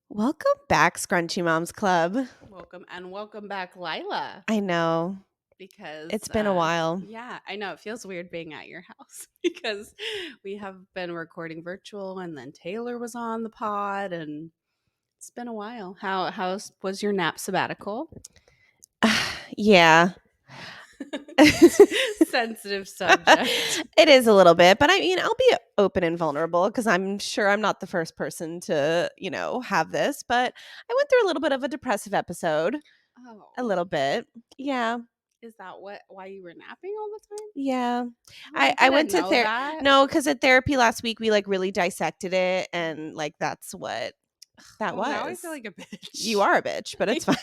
Welcome back, Scrunchy Moms Club. Welcome back, Lyla. I know. Because It's been a while. yeah, I know it feels weird being at your house because we have been recording virtual, and then Taylor was on the pod, and it's been a while. How was your nap sabbatical? Yeah. Sensitive subject. It is a little bit, but I mean, I'll be open and vulnerable because I'm sure I'm not the first person to, have this, but I went through a little bit of a depressive episode. A Oh, little bit. Yeah. is that why you were napping all the time? Yeah. Oh, I I didn't went to know that. no, because at therapy last week we like really dissected it and like that's what that Oh, now I was. feel like a You bitch. are a bitch, but it's fine.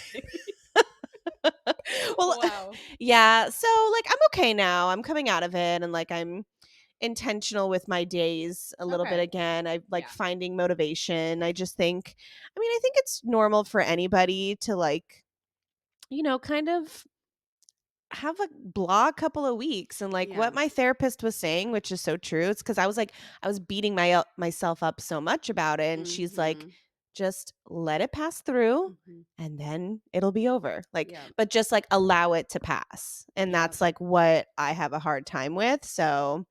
Well, Wow. yeah. So like I'm okay now. I'm coming out of it and like I'm intentional with my days a little bit Okay. again. I like Yeah. finding motivation. I think it's normal for anybody to like, kind of have a blah couple of weeks and like Yeah. what my therapist was saying, which is so true. It's cuz I was beating myself up so much about it and she's like Mhm. just let it pass through Mhm. and then it'll be over. Like Yeah. but just like allow it to pass. And Yeah. that's like what I have a hard time with. So,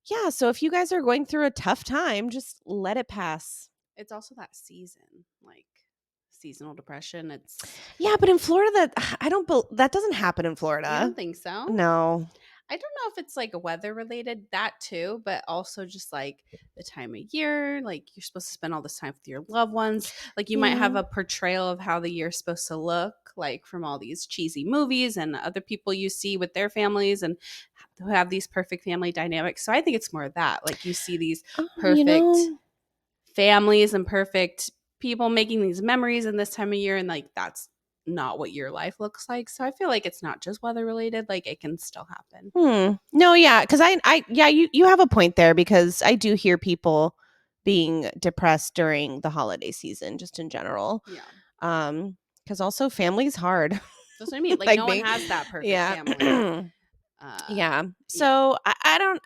yeah, so if you guys are going through a tough time, just let it pass. It's also that season, like seasonal depression. It's Yeah, but in Florida that doesn't happen in You Florida. don't think so? No. I don't know if it's like weather related, that too, but also just like the time of year. Like you're supposed to spend all this time with your loved ones. Like you might Yeah. have a portrayal of how the year's supposed to look, like from all these cheesy movies and other people you see with their families and who have these perfect family dynamics. So I think it's more of that. Like you see these You perfect know, families and perfect people making these memories in this time of year, and like that's not what your life looks like. So I feel like it's not just weather related, like it can still happen. No, yeah, because yeah, you have a point there because I do hear people being depressed during the holiday season, just in general. Yeah, Because also family's hard. that's what I mean. Like Like no one being, has that perfect yeah, family. yeah. Yeah. So I don't,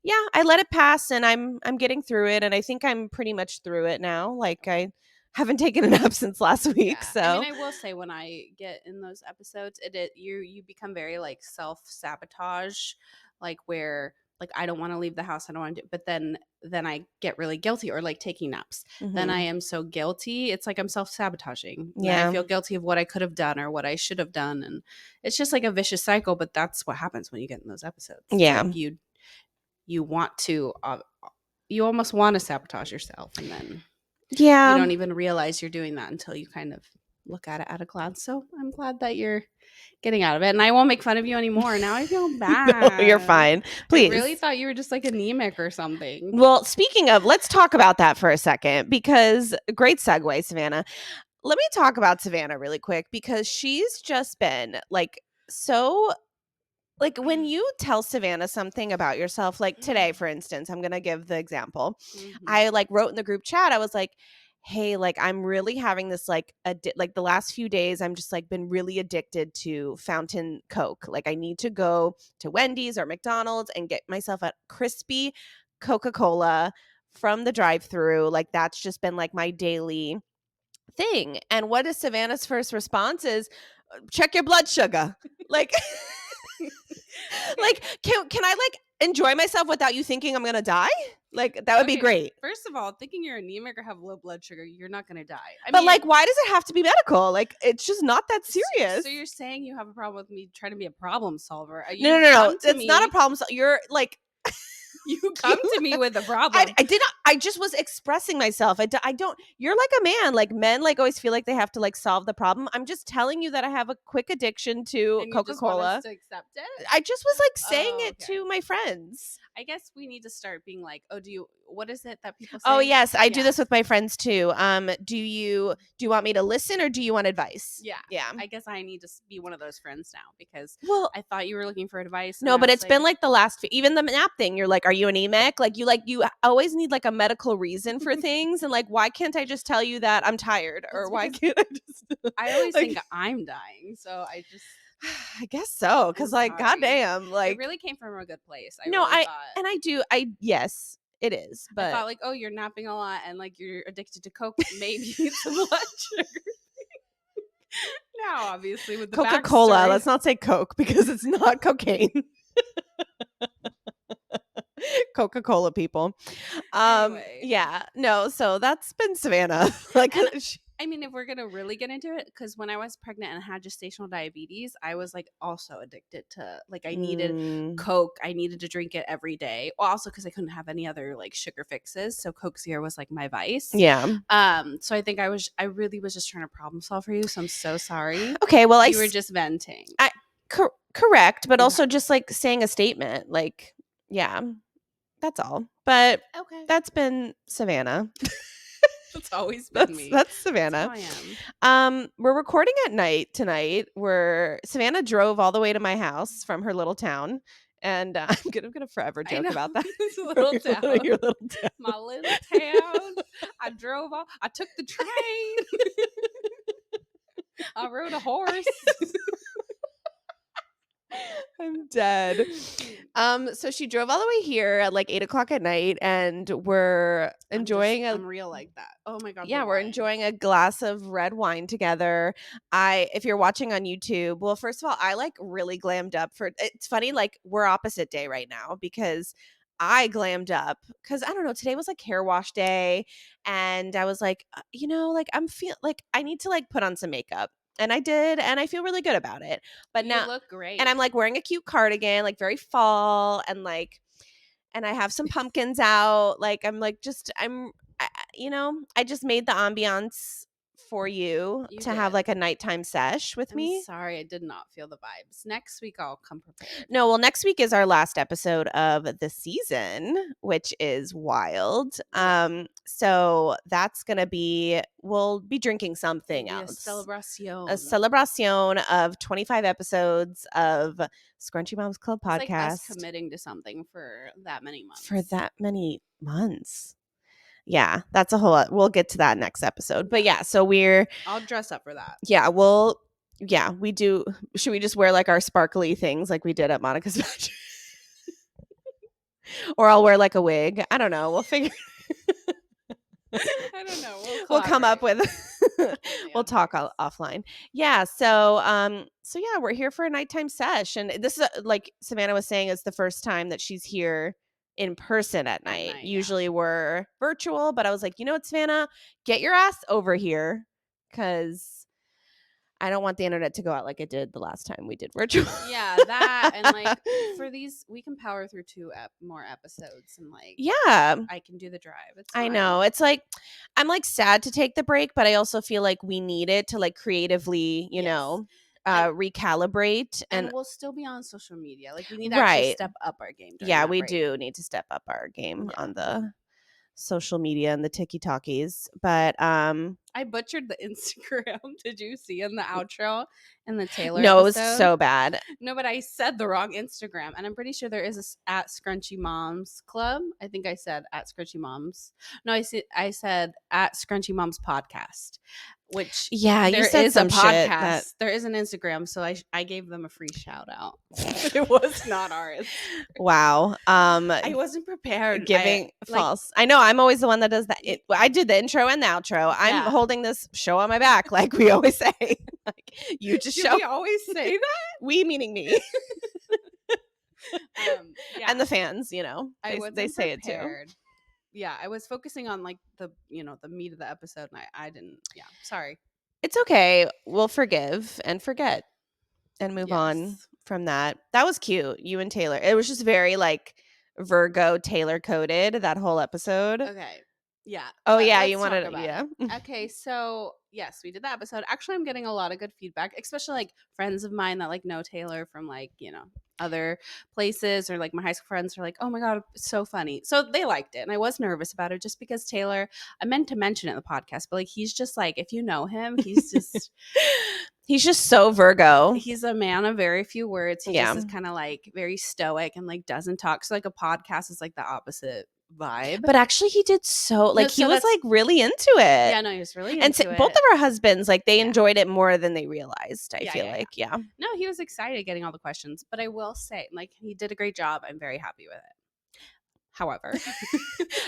yeah, I let it pass, and I'm getting through it, and I think I'm pretty much through it now. Like Okay. I haven't taken a nap since last week, Yeah, I mean, so I will say when I get in those episodes, you become very like self sabotage, like where like I don't want to leave the house, I don't want to do, but then I get really guilty, or like taking naps. Then I mhm. am so guilty. It's like I'm self sabotaging. Then I Yeah, feel guilty of what I could have done or what I should have done, and it's just like a vicious cycle. But that's what happens when you get in those episodes. It's like yeah, you want to you almost want to sabotage yourself, and then you yeah. don't even realize you're doing that until you kind of look at it at a glance. So I'm glad that you're getting out of it. And I won't make fun of you anymore. Now I feel No, you're bad. fine. I really Please. thought you were just like anemic or something. Well, speaking of, let's talk about that for a second because great segue, Savannah. Let me talk about Savannah really quick because she's just been like so like when you tell Savannah something about yourself, like today, for instance, I'm gonna give the example. Mhm. I like wrote in the group chat, I was like, hey, like I'm really having this like the last few days, I'm just like been really addicted to fountain Coke. Like I need to go to Wendy's or McDonald's and get myself a crispy Coca-Cola from the drive-through. Like that's just been like my daily thing. And what is Savannah's first response is check your blood sugar. Like Okay. like can I like enjoy myself without you thinking I'm gonna die? Like that would be Okay. great. First of all, thinking you're anemic or have low blood sugar, you're not going to die. I But mean, like why does it have to be medical? Like it's just not that so serious. you're saying you have a problem with me trying to be a problem solver. No, no, You no, no. come to It's not a me, problem. So you're like you you come to me with a problem. I did not I just was expressing myself. I don't you're like a man. Like men like always feel like they have to like solve the problem. I'm just telling you that I have a quick addiction to And you just want us Coca-Cola. to accept it? I just was like saying Oh, it okay. to my friends. I guess we need to start being like, "Oh, what is it that people Oh say?" yes, I do Yeah. this with my friends too. Do you want me to listen or do you want advice? Yeah. Yeah. I guess I need to be one of those friends now because Well, I thought you were looking for advice and no, I but was it's been like, like the even the nap thing. You're like, are you anemic? Like you always need like a medical reason for things, and like, why can't I just tell you that I'm tired, or it's why because can't I just I always think like? I'm dying. So I just I guess so, I'm because like, sorry. goddamn, It like really came from a good place. I no, really thought I yes, It is, I but thought like, oh, you're napping a lot and like you're addicted to Coke. Maybe it's a blood sugar. Now, obviously, with the Coca-Cola. backstory. Let's not say Coke because it's not cocaine. Coca-Cola people. Anyway. Yeah. No, so that's been Savannah. Like And I mean, if we're gonna really get into it, because when I was pregnant and had gestational diabetes, I was like also addicted to like I needed mm, Coke. I needed to drink it every day. Well, also because I couldn't have any other like sugar fixes, so Coke Zero was like my vice. yeah. So I think I really was just trying to problem solve for you. So I'm so sorry. Okay, well You were just venting. I correct, but Okay. also just like saying a statement like yeah, that's all. But Okay. that's been Savannah. That's always been me. That's That's Savannah. how I am. We're recording at night tonight. Where Savannah drove all the way to my house from her little town, and I'm gonna forever I joke know about that. this little town. Your little town. My little town. I drove off. I took the train. I rode a horse. I'm dead. So she drove all the way here at like 8 o'clock at night, and we're enjoying I'm real like that. Oh my god, the we're wine. enjoying a glass of red wine together. If you're watching on YouTube, well, first of all, I like really glammed up for it's funny, like we're opposite day right now because I glammed up because I don't know, today was like hair wash day, and I was like, like I'm feel like I need to like put on some makeup. And I did, and I feel really good about it. But You now look great. and I'm like wearing a cute cardigan, like very fall, and like and I have some pumpkins out. Like I'm like just I just made the ambiance for you You to have did. like a nighttime sesh with I'm me. sorry I did not feel the vibes. Next week I'll come prepared. No, well, next week is our last episode of the season, which is wild. Yeah. So that's gonna be we'll be drinking It'll something be a else. celebration. A celebration of 25 episodes of Scrunchy Moms Club It's like us podcast committing to something for that many months. for that many months. Yeah, that's a whole lot. We'll get to that next episode. But yeah, so I'll dress up for that. we do. Should we just wear like our sparkly things like we did at Monica's Magic? Or I'll wear like a wig. I don't know. We'll figure. I don't know. We'll come up with. We'll talk offline. Yeah. So yeah, we're here for a nighttime sesh, and this is like Savannah was saying, it's the first time that she's here in person at night. night, yeah. Usually we're virtual, but I was like, you know what, Savannah, get your ass over here because I don't want the internet to go out like it did the last time we did virtual. Yeah, that and like for these, we can power through more episodes and like Yeah, I can do the drive. It's I fine. know. It's like I'm like sad to take the break, but I also feel like we need it to like creatively, Yes. And- recalibrate And and we'll still be on social media. Like we need to actually right. step up our game during Yeah, that we break. do need to step up our game Yeah. on the social media and the tiki-talkies. But I butchered the Instagram. Did you see in the outro in the Taylor no, it was episode? so bad. No, but I said the wrong Instagram, and I'm pretty sure there is a at Scrunchy Moms Club. I think I said at Scrunchy Moms. No, I said at Scrunchy Moms Podcast. Which Yeah, you there said is a some shit podcast. that There is an Instagram, so I gave them a free shout out. It was not ours. wow. I wasn't prepared. Giving like false. I know I'm always the one that does that. I did the intro and the outro. I'm Yeah. holding this show on my back, like we always say. Like you just do show. we always say that? We meaning me Yeah. and the fans. I wasn't they say prepared. it too. Yeah, I was focusing on like the meat of the episode, and I didn't. Yeah, sorry. It's okay. We'll forgive and forget and move on Yes. from that. That was cute. You and Taylor. It was just very like Virgo Taylor coded that whole episode. Okay. Yeah. Oh but yeah, let's you wanted talk about yeah. it. Okay, so yes, we did that episode. Actually, I'm getting a lot of good feedback, especially like friends of mine that like know Taylor from like, other places, or like my high school friends are like, "Oh my god, it's so funny." So they liked it. And I was nervous about it just because Taylor, I meant to mention it in the podcast, but like he's just like, if you know him, he's just He's just so Virgo. he's a man of very few words. He Yeah. just is kind of like very stoic and like doesn't talk. So like a podcast is like the opposite vibe. But actually he did so like he was like really into it. Yeah, no, he was really and into it. both of our husbands, like they Yeah. enjoyed it more than they realized. I Yeah, feel yeah, like, yeah. No, he was excited getting all the questions, but I will say, like, he did a great job. I'm very happy with it. However,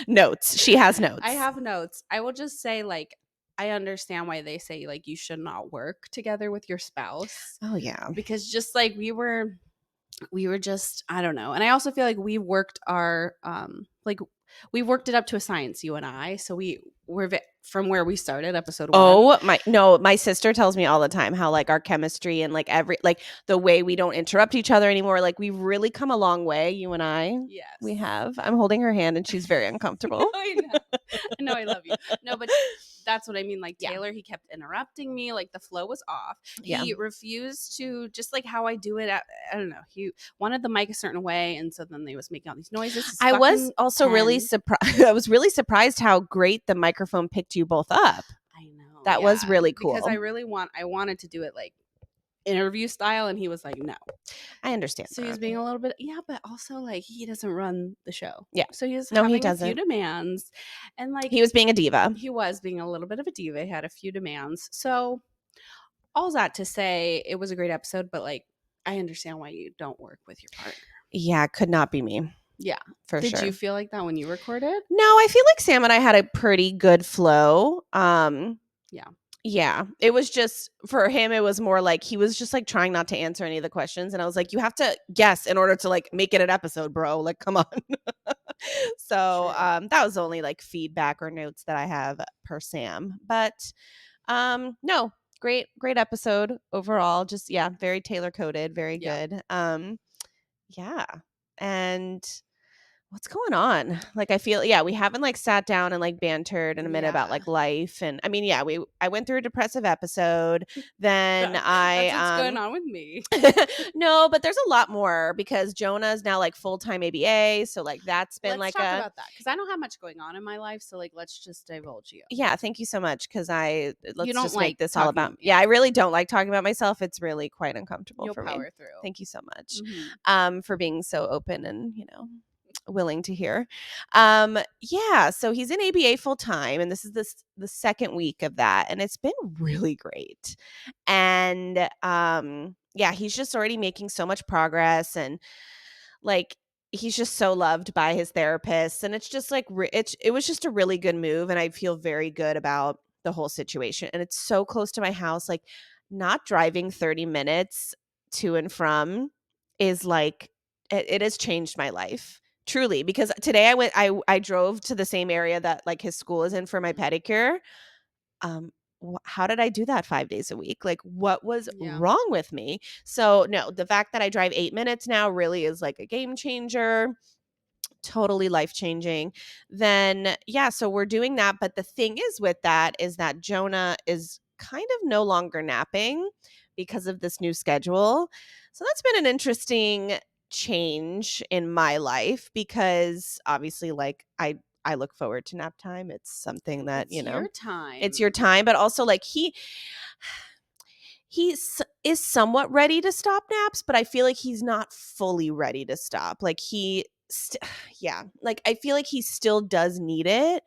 Notes. She has I notes. have notes. I will just say, like, I understand why they say, like, you should not work together with your spouse, Oh yeah. because just like we were just, I don't know. And I also feel like we worked our like we worked it up to a science, you and I. So we were from where we started episode 1. Oh my no, my sister tells me all the time how like our chemistry and like every like the way we don't interrupt each other anymore, like we've really come a long way, you and I. We Yes. have. I'm holding her hand and she's very No, uncomfortable. I know. I know, I love you. No, but that's what I mean. Like, Yeah. Taylor, he kept interrupting me. Like, the flow was off. Yeah. He refused to, just like how I do it. I don't know. He wanted the mic a certain way, and so then they was making all these noises. His I was fucking also really pen. surprised. I was really surprised how great the microphone picked you both up. I know. That was Yeah, really because cool. I wanted to do it like interview style, and he was like, no. I understand So he was that. being a little bit, yeah, but also like he doesn't run the show. Yeah. So he was No, he having a few doesn't. demands, and like He was being a diva. he was being a little bit of a diva. He had a few demands. So all that to say, it was a great episode, but like I understand why you don't work with your partner. Yeah, could not be me. Yeah. For Did sure. you feel like that when you recorded? No, I feel like Sam and I had a pretty good flow. Yeah. Yeah, it was just for him. It was more like he was just like trying not to answer any of the questions, and I was like, "You have to guess in order to like make it an episode, bro. Like, come on." So, True. that was only like feedback or notes that I have per Sam, but no, great episode overall. Just yeah, very tailor coded, very Yeah. good. Yeah, and what's going on? Like, I feel yeah, we haven't, like, sat down and, like, bantered in a minute about, Yeah. like, life, and I mean, yeah, I went through a depressive episode, then That's I, what's going on with me. no, but there's a lot more because Jonah is now, like, full-time ABA, so, like, that's been, Let's like, talk a about that because I don't have much going on in my life. So like, let's just divulge you. yeah, thank you so much because You let's don't just make like this all talking about about, yeah, yeah. I really don't like talking about myself, it's really quite uncomfortable You'll for me. power through. Thank you so much, Hmm. for being so open and, willing to hear. Yeah, so he's in ABA full time, and this is the second week of that, and it's been really great. And yeah, he's just already making so much progress, and like he's just so loved by his therapist, and it's just like it was just a really good move, and I feel very good about the whole situation. And it's so close to my house, like not driving 30 minutes to and from is like it has changed my life truly because today I drove to the same area that like his school is in for my Mhm. pedicure. How did I do that 5 days a week? Like, what was Yeah. wrong with me? So, no, the fact that I drive 8 minutes now really is like a game changer, totally life-changing. Then, yeah, so we're doing that, but the thing is with that is that Jonah is kind of no longer napping because of this new schedule. So that's been an interesting change in my life because obviously like I look forward to nap time. It's something that, It's your it's your time. time, but also like is somewhat ready to stop naps, but I feel like he's not fully ready to stop. Like yeah, like I feel like he still does need it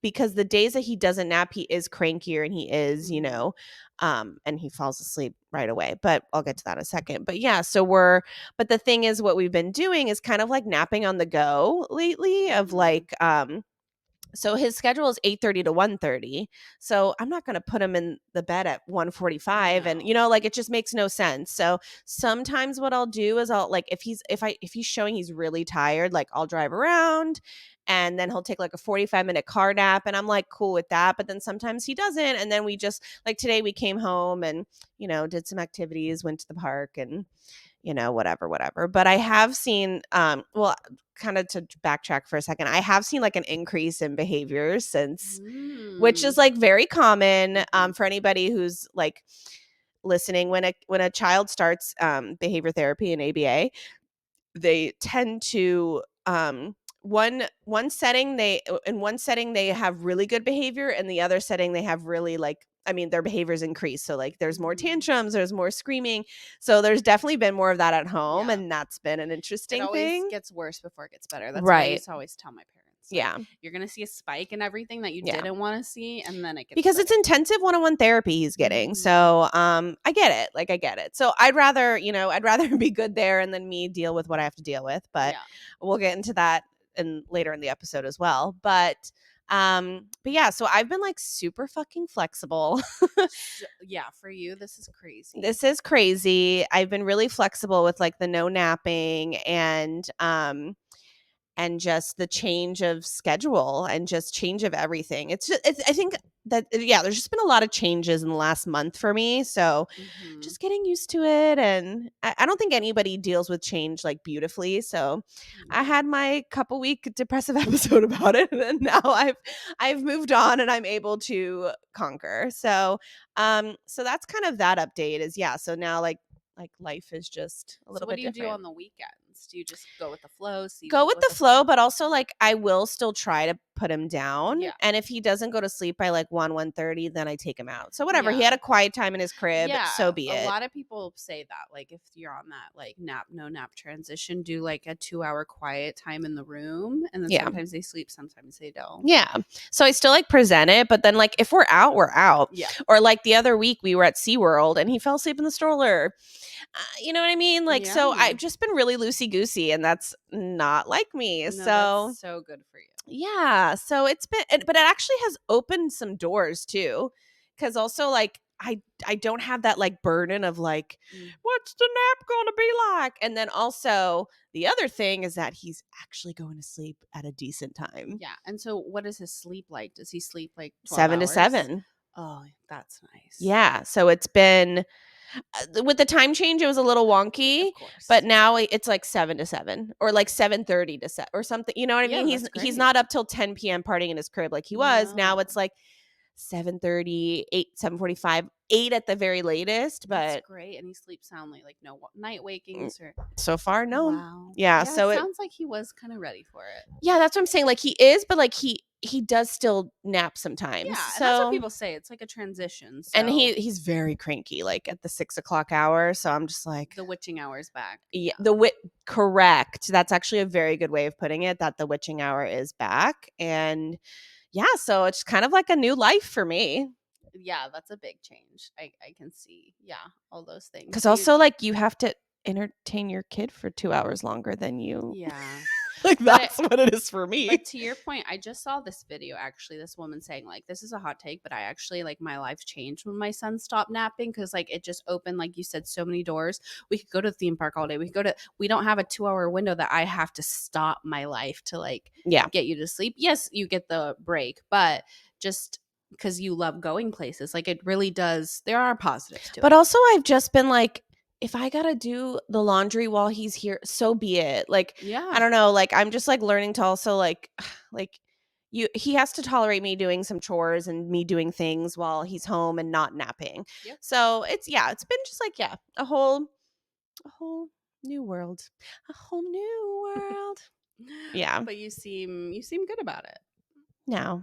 because the days that he doesn't nap, he is crankier and he is, Mhm. and he falls asleep right away. But I'll get to that in a second. But yeah, but the thing is what we've been doing is kind of like napping on the go lately of Mhm. like so his schedule is 8:30 to 1:30. So I'm not going to put him in the bed at 1:45 and No. like it just makes no sense. So sometimes what I'll do is I'll like if he's showing he's really tired, like I'll drive around and then he'll take like a 45-minute car nap and I'm like cool with that, but then sometimes he doesn't and then we just like today we came home and did some activities, went to the park and whatever. But I have seen, well, kind of to backtrack for a second, I have seen like an increase in behaviors since, which is Mm. like very common Mhm. for anybody who's like listening. When a child starts behavior therapy in ABA, they tend to one setting they have really good behavior and the other setting they have really like I mean their behaviors increase so like there's more Mhm. tantrums, there's more screaming, so there's definitely been more of that at home Yeah. and that's been an It interesting always thing. gets worse before it gets better. That's what I Right. used to always tell my parents. Like, Yeah. you're gonna see a spike in everything that you Yeah, didn't want to see, and then it gets because it's better. intensive one-on-one therapy he's getting, Mhm. so I get it, like I get it. So I'd rather be good there and then me deal with what I have to deal with, but Yeah. we'll get into that later in the episode as well. But yeah, so I've been like super fucking flexible. So, yeah, for you, this is crazy. This is crazy. I've been really flexible with like the no napping and just the change of schedule and just change of everything. I think that yeah, there's just been a lot of changes in the last month for me. So Hmm. just getting used to it. And I don't think anybody deals with change like beautifully. So I Yeah. had my couple week depressive episode about it. And now I've moved on and I'm able to conquer. So that's kind of that update is yeah. So now like life is just a So little what bit do you do different. on the weekends? Do you just go with the flow, see Go with what the the flow, sun? but also like I will still try to put him down. Yeah. And if he doesn't go to sleep by like 1:30, then I take him out. So whatever. He Yeah. had a quiet time in his crib, so Yeah, be a it. lot of people say that, like, if you're on that, like, nap, no nap transition, do like a 2 hour quiet time in the room. And then Yeah. sometimes they sleep, sometimes they don't. Yeah. So I still like present it, but then like if we're out, we're out. Yeah. Or like the other week we were at SeaWorld and he fell asleep in the stroller. You know what I mean? Like so Yeah. I've just been really loosey goosey and that's not like me. No, that's So so good for you. yeah, so it's been but it actually has opened some doors too. Cause also like I don't have that like burden of like, Mm. what's the nap gonna be like? And then also the other thing is that he's actually going to sleep at a decent time. Yeah. And so, what is his sleep like? Does he sleep like 12 7 to hours? 7. Oh, that's nice. Yeah. So it's been with the time change, it was a little wonky, Of but course. now it's like 7 to 7 or like 7:30 to set or something. You know what I Yeah, mean? He's that's he's great. not up till 10 p.m. partying in his crib like he was. Now No, it's like 7:30, 8, 7:45, 8 at the very latest. that's But great. And he sleeps soundly, like no night mm, wakings or. so far, no. Wow. Yeah. Yeah, it So it sounds like he was kind of ready for it. yeah, that's what I'm saying. Like he is, but like he does still nap sometimes. Yeah, and that's what So people say. It's like a transition. and So he's very cranky, like at the 6 o'clock hour. So I'm just like, the witching hour's back. yeah, Yeah. the wit correct. That's actually a very good way of putting it, that the witching hour is back. And yeah, so it's kind of like a new life for me. Yeah, that's a big change. I can see. Yeah, all those things. Cuz Do you also like you have to entertain your kid for 2 hours longer than you. Yeah. Like But it that's what it is for me. But to your point, I just saw this video actually, this woman saying, like, this is a hot take, but I actually like my life changed when my son stopped napping because like it just opened, like you said, so many doors. We could go to the theme park all day. We don't have a 2 hour window that I have to stop my life to like Yeah. get you to sleep. Yes, you get the break, but just because you love going places, like it really does. There are positives to But it. also I've just been like, if I gotta do the laundry while he's here, so be it. Like, I Yeah. don't know, like I'm just like learning to also like like he has to tolerate me doing some chores and me doing things while he's home and not napping. Yep. So it's been just like, yeah, a whole new world. A whole new world. Yeah. But you seem good about it. Now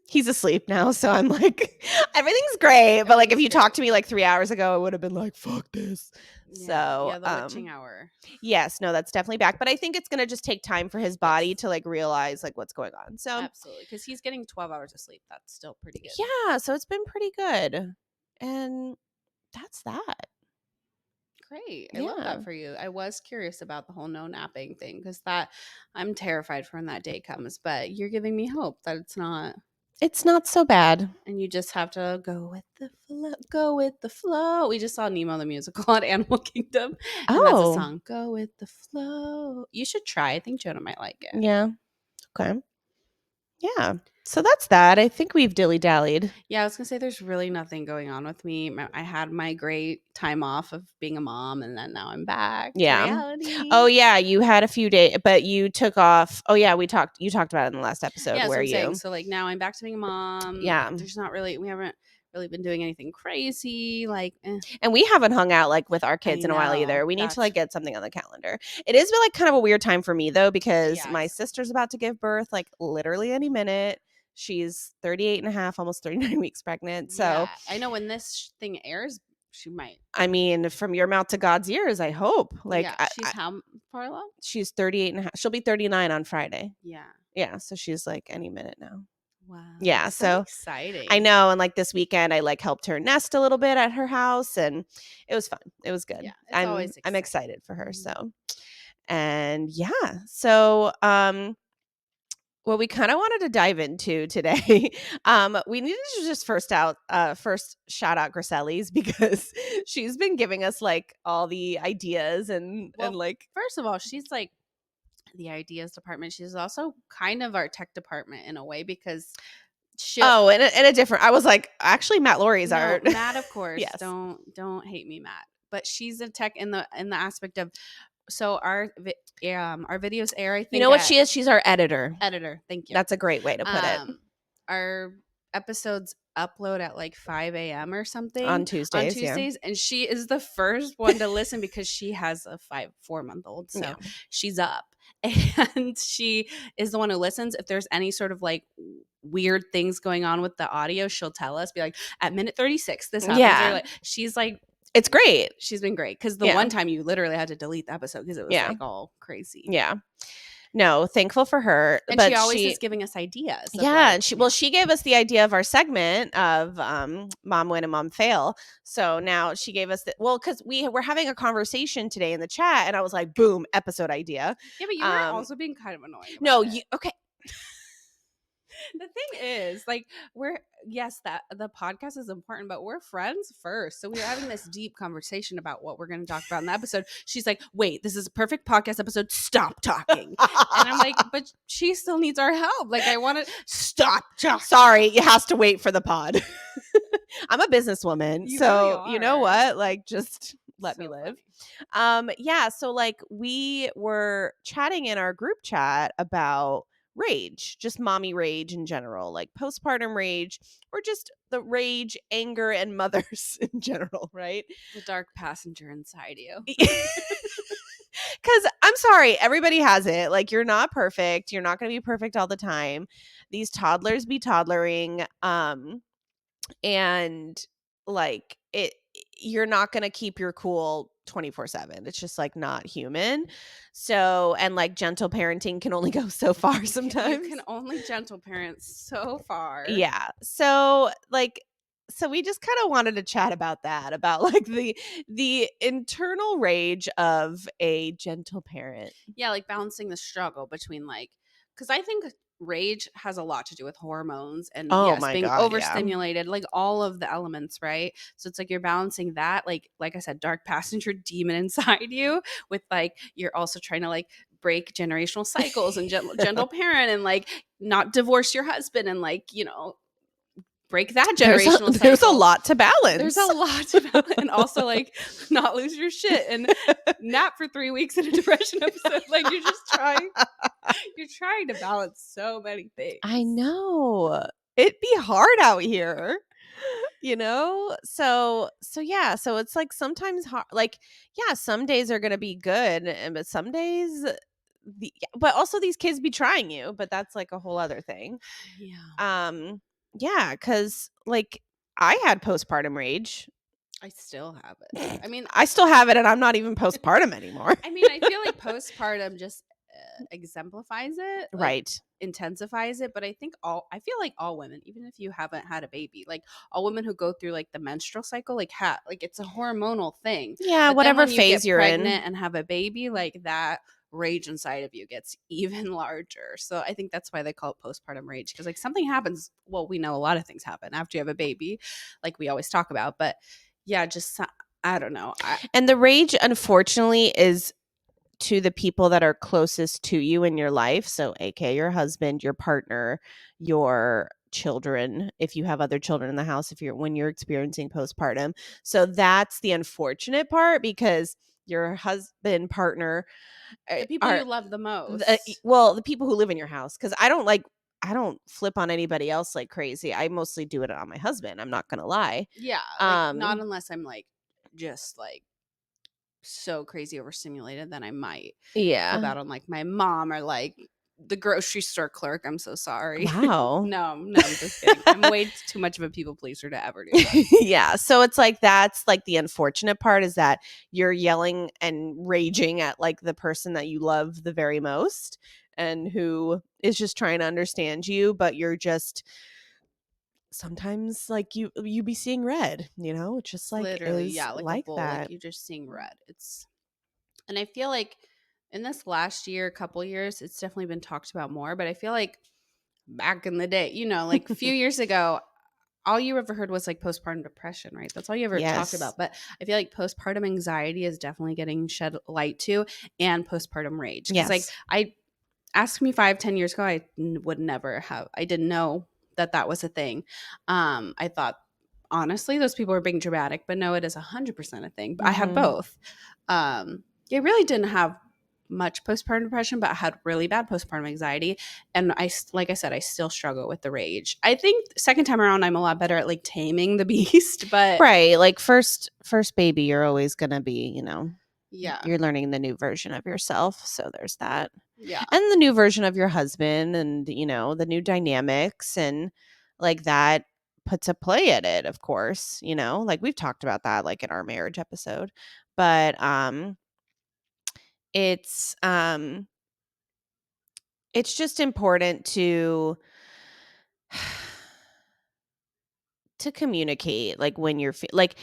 he's asleep now, so I'm like, everything's great. But like, if Everything's you talked great. to me like 3 hours ago, I would have been like, "Fuck this." Yeah. So, Yeah, the witching hour. yes, no, that's definitely back. But I think it's gonna just take time for his body Yes. to like realize like what's going on. So, Absolutely, because he's getting 12 hours of sleep. That's still pretty good. yeah, so it's been pretty good, and that's that. Great. I love Yeah, that for you. I was curious about the whole no napping thing because that I'm terrified for when that day comes, but you're giving me hope that it's not. it's not so bad. And you just have to go with the flow. Go with the flow. We just saw Nemo the musical at Animal Kingdom, and that's a Oh, song. Go with the flow. You should try. I think Jonah might like it. yeah. Okay. Yeah. So that's that. I think we've dilly dallied. Yeah, I was gonna say there's really nothing going on with me. I had my great time off of being a mom, and then now I'm back to Yeah. Oh reality. yeah, you had a few days, but you took off. Oh yeah, you talked about it in the last episode Yeah, that's what where I'm saying. you So like now I'm back to being a mom. yeah. We haven't really been doing anything crazy. Like, And we haven't hung out like with our I kids in a while know either. We need to that's like get something on the calendar. It is like kind of a weird time for me though because my yes, sister's about to give birth like literally any minute. She's 38 and a half, almost 39 weeks pregnant. So, yeah. I know when this thing airs, she might. I mean, from your mouth to God's ears, I hope. Like Yeah, she's how far along? she's 38 and a half. She'll be 39 on Friday. Yeah. Yeah, so she's like any minute now. Wow, Yeah, so so I exciting. know, and like this weekend, I like helped her nest a little bit at her house, and it was fun. It was good. Yeah, it's I'm always I'm exciting. excited for her. Mhm. So, And yeah, so what we kind of wanted to dive into today, we needed to just first shout out Griselli's because she's been giving us like all the ideas and Well, like first of all, she's like the ideas department. She's also kind of our tech department in a way because she'll oh, and a different. I was like, actually, Matt Laurie's no, art. Matt, of course. Yes, Don't hate me, Matt. But she's a tech in the aspect of so our videos air, I you think, know what at she is? She's our editor. editor. Thank you. That's a great way to put it. Um, our episodes upload at like 5 a.m. or something On on Tuesdays, yeah, Tuesdays, and she is the first one to listen because she has a 4 month old, yeah, so she's up. And she is the one who listens. If there's any sort of like weird things going on with the audio, she'll tell us, be like, at minute 36, this happens. Or yeah. like, she's like, It's great. she's been great. Cause the Yeah, one time you literally had to delete the episode because it was yeah, like all crazy. yeah. No, thankful for her, And she but always is she giving us ideas of yeah, like, and she gave us the idea of our segment of mom win and mom fail. So now she gave us cuz we were having a conversation today in the chat and I was like boom, episode idea. yeah, but you were Um also being kind of annoying no, about you it. okay. The thing is, like, yes, that the podcast is important, but we're friends first. So we were having this deep conversation about what we're going to talk about in the episode. She's like, wait, this is a perfect podcast episode. Stop talking. And I'm like, but she still needs our help. Like, I want to stop talking. Sorry, it has to wait for the pod. I'm a businesswoman, You really so you know are. what? Like just let me So live. funny. Yeah, so like we were chatting in our group chat about rage, just mommy rage in general, like postpartum rage or just the rage, anger and mothers in general, right? The dark passenger inside you. Cuz I'm sorry, everybody has it. Like you're not perfect. You're not going to be perfect all the time. These toddlers be toddlering and like you're not going to keep your cool 24/7. It's just like not human. So and like gentle parenting can only go so far You sometimes. can only gentle parent so far. Yeah. So like so we just kind of wanted to chat about that, about like the internal rage of a gentle parent. Yeah, like balancing the struggle between like, because I think rage has a lot to do with hormones and Oh yes, my being god, yeah. overstimulated, like all of the elements, right? So it's like you're balancing that, like I said, dark passenger demon inside you with like you're also trying to like break generational cycles and gentle parent and like not divorce your husband and like break that generational There's a cycle. lot to There's a balance. lot about it. And also like not lose your shit and nap for 3 weeks in a depression episode. Like you're trying to balance so many things. I know. It'd be hard out here. You know? So yeah, so it's like sometimes hard like yeah, some days are going to be good but some days but also these kids be trying you, but that's like a whole other thing. Yeah. Um yeah, cuz like I had postpartum rage. I still have it. I mean, I still have it and I'm not even postpartum anymore. I feel like postpartum just exemplifies it, like Right. intensifies it. But I feel like all women, even if you haven't had a baby, like all women who go through like the menstrual cycle, like it's a hormonal thing. Yeah, But then whatever when you phase get you're in. pregnant and have a baby, like that rage inside of you gets even larger. So I think that's why they call it postpartum rage because like something happens. Well, we know a lot of things happen after you have a baby, like we always talk about. But yeah, I don't know. And the rage unfortunately is to the people that are closest to you in your life. So, aka your husband, your partner, your children, if you have other children in the house, if you're when you're experiencing postpartum. So that's the unfortunate part because your husband, partner The people are you love the most. the people who live in your house. Cause I don't flip on anybody else like crazy. I mostly do it on my husband. I'm not gonna lie. Yeah, like not Um, unless I'm like just like so crazy overstimulated, then I might flip yeah. out on like my mom or like the grocery store clerk. I'm so sorry. Wow. No, I'm just kidding. I'm way too much of a people pleaser to ever do that. Yeah. So it's like that's like the unfortunate part is that you're yelling and raging at like the person that you love the very most and who is just trying to understand you, but you're just sometimes like you be seeing red, you know? It just It's like literally, is yeah, like a like bull, like that. you're just seeing red. And I feel like In this last year, couple years, it's definitely been talked about more, but I feel like back in the day, like a few years ago, all you ever heard was like postpartum depression, right? That's all you ever talked Yes. about. But I feel like postpartum anxiety is definitely getting shed light to, and postpartum rage. Cause like Yes. I asked me 5, 10 years ago, would never have, I didn't know that that was a thing. I thought, honestly, those people were being dramatic, but no, it is 100% a thing. I had Mhm. both. It really didn't have much postpartum depression, but I had really bad postpartum anxiety. And like I said, I still struggle with the rage. I think second time around, I'm a lot better at like taming the beast, but Right, like, first baby, you're always gonna be, yeah, you're learning the new version of yourself, so there's that. yeah, And the new version of your husband and, the new dynamics and, like, that puts a play at it, of course, like, we've talked about that, like, in our marriage episode, but, it's, um it's just important to communicate, like, when you're like,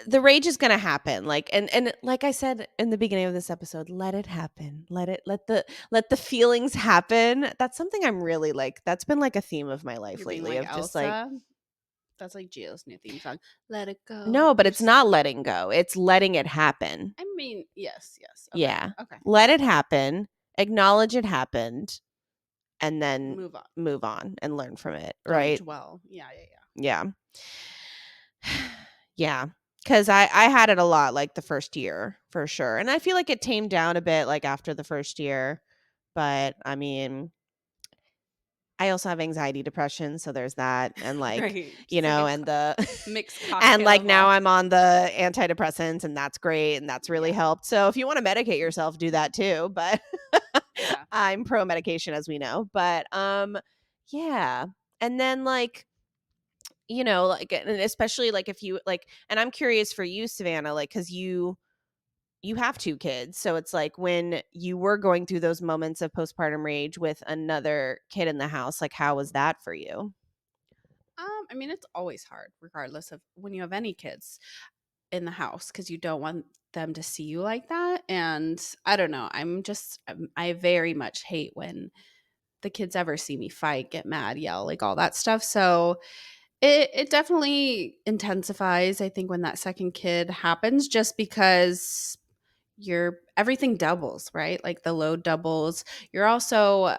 the rage is gonna happen, like, and like I said in the beginning of this episode, let it happen. Let the feelings happen. That's something I'm really, like, that's been, like, a theme of my life you're being lately like of just, like, Elsa. That's like Gio's new theme song. Let it go. no, but it's not letting go, it's letting it happen. I mean, yes, yes. Okay, Yeah. okay. Let it happen, acknowledge it happened, and then Move on. move on and learn from it, Don't right? dwell. Yeah, yeah, yeah. Yeah. Yeah, because I had it a lot, like, the first year, for sure, and I feel like it tamed down a bit, like, after the first year, but, I mean, I also have anxiety, depression, so there's that, and, like, Right. Just like a and the mixed and, cocktail like, of now all. I'm on the antidepressants, and that's great, and that's really Yeah, helped, so if you wanna medicate yourself, do that too, but yeah. I'm pro medication, as we know, but, yeah, and then, like, like, and especially, like, if you like, and I'm curious for you, Savannah, like, because you have 2 kids, so it's like when you were going through those moments of postpartum rage with another kid in the house, like, how was that for you? I mean, it's always hard, regardless of when you have any kids in the house, because you don't want them to see you like that. And I don't know. I very much hate when the kids ever see me fight, get mad, yell, like all that stuff. So it definitely intensifies, I think, when that second kid happens, just because your everything doubles, right? Like the load doubles. You're also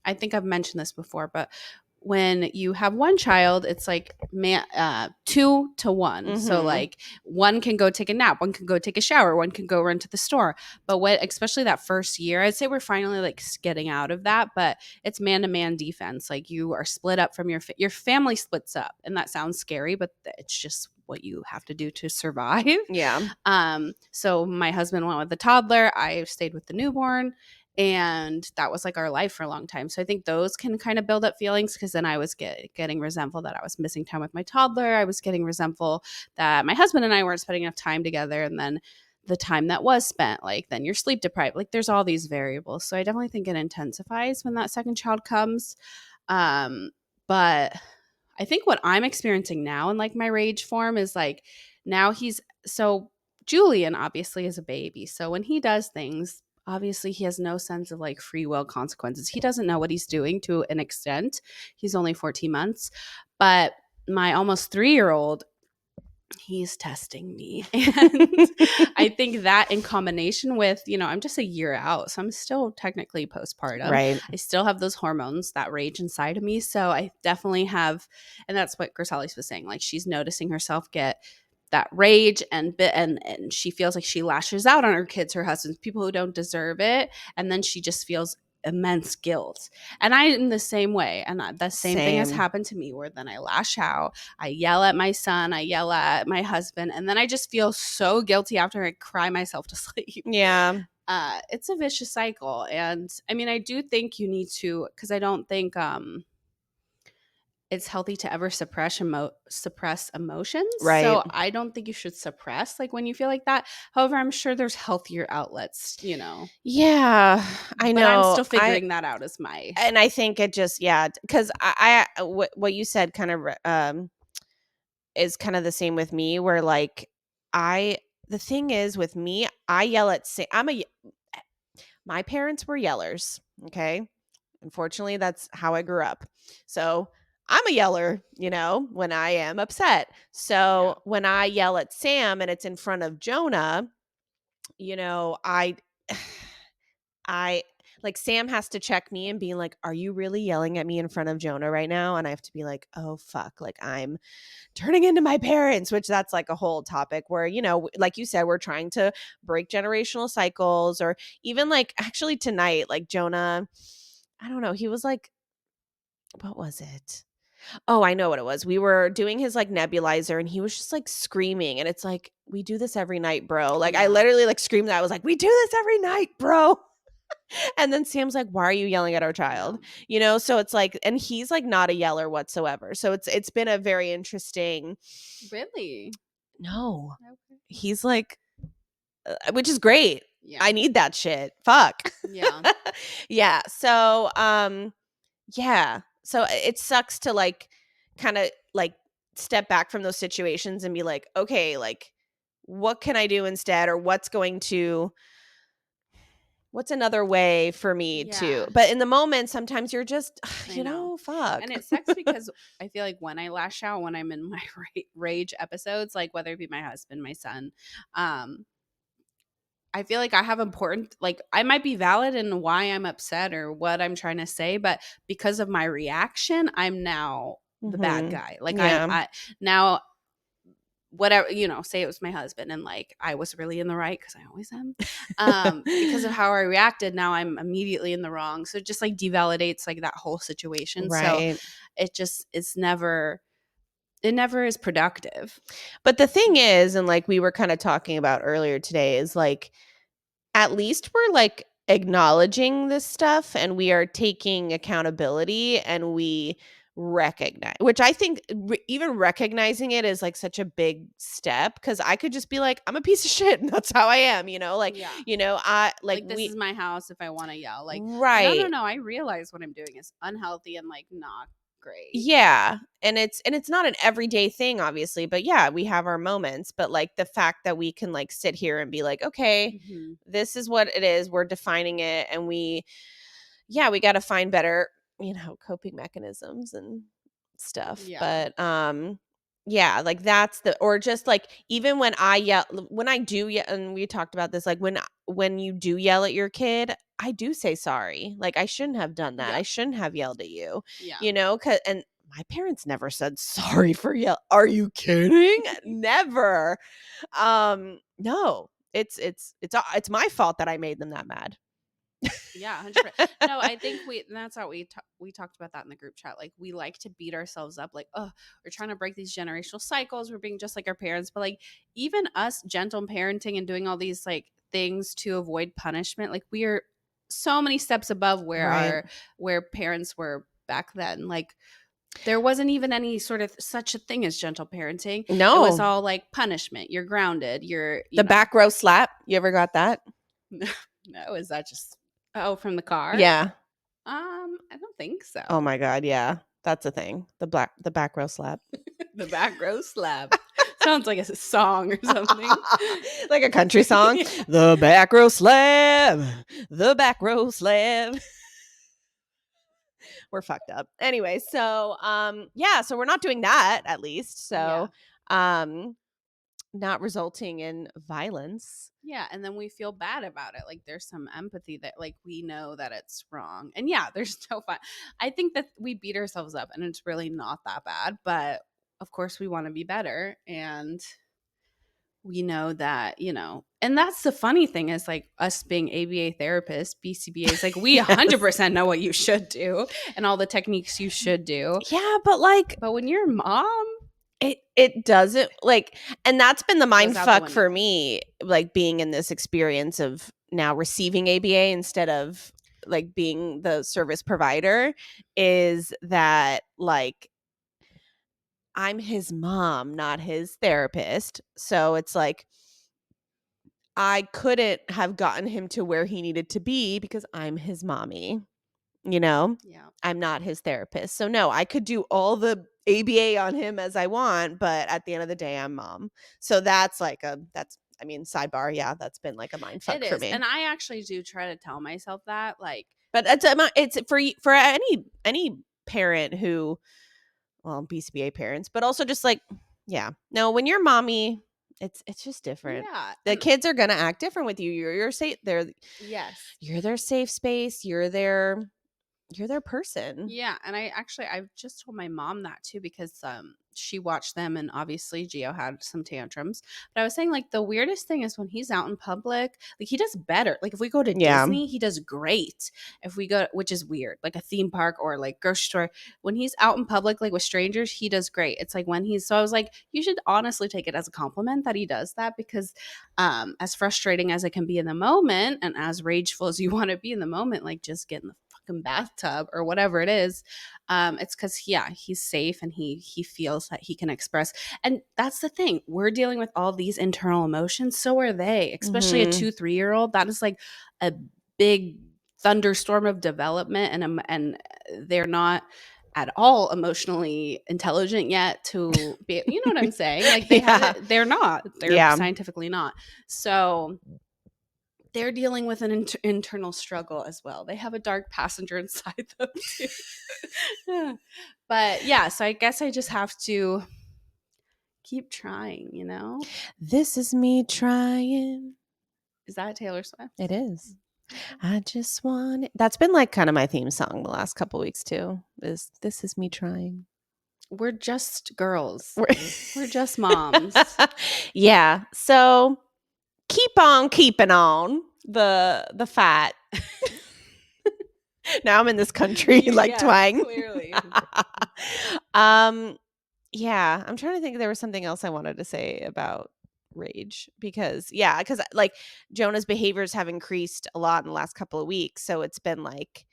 I think I've mentioned this before, but when you have one child, it's like 2 to 1. So Mhm. like one can go take a nap, one can go take a shower, one can go run to the store. But when, especially that first year, I'd say we're finally like getting out of that. But it's man to man defense. Like you are split up from your family splits up, and that sounds scary, but it's just what you have to do to survive. Yeah. So my husband went with the toddler. I stayed with the newborn. And that was like our life for a long time. So I think those can kind of build up feelings, because then I was getting resentful that I was missing time with my toddler. I was getting resentful that my husband and I weren't spending enough time together. And then the time that was spent, like then you're sleep deprived. Like there's all these variables. So I definitely think it intensifies when that second child comes. Um, but I think what I'm experiencing now in like my rage form is like now he's so Julian obviously is a baby. So when he does things, obviously he has no sense of like free will consequences. He doesn't know what he's doing to an extent. He's only 14 months. But my almost 3-year-old, he's testing me. And I think that in combination with, I'm just a year out. So I'm still technically postpartum. Right. I still have those hormones that rage inside of me. So I definitely have, and that's what Grisales was saying. Like she's noticing herself get that rage and she feels like she lashes out on her kids, her husbands, people who don't deserve it. And then she just feels immense guilt. And I am the same way. And the same thing has Same. happened to me, where then I lash out, I yell at my son, I yell at my husband, and then I just feel so guilty after I cry myself to sleep. Yeah. It's a vicious cycle. And I mean, I do think you need to, because I don't think it's healthy to ever suppress emotions. Right. So I don't think you should suppress like when you feel like that. However, I'm sure there's healthier outlets. Yeah, I But I'm know. still figuring that out as my I think it just, yeah, because what you said kind of is kind of the same with me, where, like, I the thing is with me, I yell at I'm My parents were yellers, okay? Unfortunately, that's how I grew up. So, I'm a yeller, when I am upset. Yeah. So, when I yell at Sam and it's in front of Jonah, I I like Sam has to check me and be like, "Are you really yelling at me in front of Jonah right now?" And I have to be like, "Oh fuck, like I'm turning into my parents," which that's like a whole topic where, like you said, we're trying to break generational cycles, or even like actually tonight, like Jonah, I don't know, he was like, what was it? Oh, I know what it was. We were doing his like nebulizer and he was just like screaming. And it's like, we do this every night, bro. Like I Yeah. literally like screamed that. I was like, we do this every night, bro. And then Sam's like, why are you yelling at our Yeah. child? So it's like, and he's like not a yeller whatsoever. So it's been a very interesting. Really? No, Okay. he's like, which is great. Yeah. I need that shit. Fuck. Yeah. Yeah. So yeah. So it sucks to like kind of like step back from those situations and be like, okay, like what can I do instead, or what's another way for me to, Yeah. but in the moment sometimes you're just I know. fuck. And it sucks because I feel like when I lash out, when I'm in my rage episodes, like whether it be my husband, my son, um, I feel like I have important, like I might be valid in why I'm upset or what I'm trying to say, but because of my reaction, I'm now the bad Mhm. guy. Like Yeah. I now whatever, say it was my husband and like I was really in the right because I always am. Because of how I reacted, now I'm immediately in the wrong. So it just like devalidates like that whole situation. So Right. it never is productive. But the thing is, and like we were kind of talking about earlier today, is like at least we're like acknowledging this stuff and we are taking accountability and we recognize, which I think even recognizing it is like such a big step, because I could just be like, I'm a piece of shit and that's how I am, like, Yeah. I like Like this we is my house if I want to yell. Like, no, no, right. no. I realize what I'm doing is unhealthy and like not great. Yeah, and it's not an everyday thing, obviously, but yeah, we have our moments, but like the fact that we can like sit here and be like, okay, Hmm. this is what it is, we're defining it, and we got to find better, coping mechanisms and stuff. Yeah. But yeah, like that's the, or just like even when I yell, when I do yell, and we talked about this, like when you do yell at your kid, I do say sorry. Like I shouldn't have done that. Yeah. I shouldn't have yelled at you. Yeah. And my parents never said sorry for yell. Are you kidding? Never. No. It's my fault that I made them that mad. Yeah, 100%. No, I think that's how we talked about that in the group chat. Like we like to beat ourselves up like, "Oh, we're trying to break these generational cycles. We're being just like our parents." But like even us gentle parenting and doing all these like things to avoid punishment, like we are so many steps above Right. where parents were back then. Like there wasn't even any sort of such a thing as gentle parenting. It was No. all like punishment. You're grounded. The back row slap. You ever got that? No, is that just from the car? Yeah. I don't think Oh so. my god, yeah. That's a thing. The back row slap. The back row slap. Sounds like a song or something. Like a country song. Yeah. The back row slab. The back row slab. We're fucked up. Anyway, so yeah, so we're not doing that at least. Yeah. So um not resulting in violence. Yeah, and then we feel bad about it. Like there's some empathy that like we know that it's wrong. And yeah, there's no fun. I think that we beat ourselves up and it's really not that bad, but of course we want to be better and we know that, and that's the funny thing is like us being ABA therapists, BCBAs, like we Yes. 100% know what you should do and all the techniques you should do. Yeah, but like But when you're a mom, it doesn't like, and that's been the goes mind out the fuck for window. me, like being in this experience of now receiving ABA instead of like being the service provider, is that like I'm his mom, not his therapist. So it's like I couldn't have gotten him to where he needed to be because I'm his mommy, you know? Yeah. I'm not his therapist. So no, I could do all the ABA on him as I want, but at the end of the day I'm mom. So that's like I mean, sidebar, yeah, that's been like a mind It fuck for is. me. And I actually do try to tell myself that, like, But it's for any parent who, well, BCBA parents, but also just like, yeah, no, when you're mommy, it's just different. yeah. The And kids are gonna act different with you. You're safe. yes. You're their safe space. You're their person. Yeah, and I've just told my mom that too because she watched them and obviously Gio had some tantrums. But I was saying like the weirdest thing is when he's out in public, like he does better. Like if we go to Yeah. Disney, he does great. If we go, which is weird, like a theme park or like grocery store, when he's out in public like with strangers, he does great. It's like when he's so I was like, you should honestly take it as a compliment that he does that because as frustrating as it can be in the moment and as rageful as you want to be in the moment, like just get in the fucking bathtub or whatever it is. It's because yeah, he's safe and he feels that he can express. And that's the thing. We're dealing with all these internal emotions. So are they, especially a Mhm. 2-3-year-old. That is like a big thunderstorm of development and they're not at all emotionally intelligent yet to be, you know what I'm saying? Like they Yeah. haven't, they're Yeah. scientifically not. So they're dealing with an internal struggle as well. They have a dark passenger inside them too. But yeah, so I guess I just have to keep trying, you know? This is me trying. Is that Taylor Swift? It is. Okay. I just want it. That's been like kind of my theme song the last couple weeks too. Is this is me trying. We're just girls. We're- We're just moms. Yeah. So keep on keeping on the fat. Now I'm in this country like Yes, twang. clearly. um yeah, I'm trying to think there was something else I wanted to say about rage because like Jonah's behaviors have increased a lot in the last couple of weeks, so it's been like,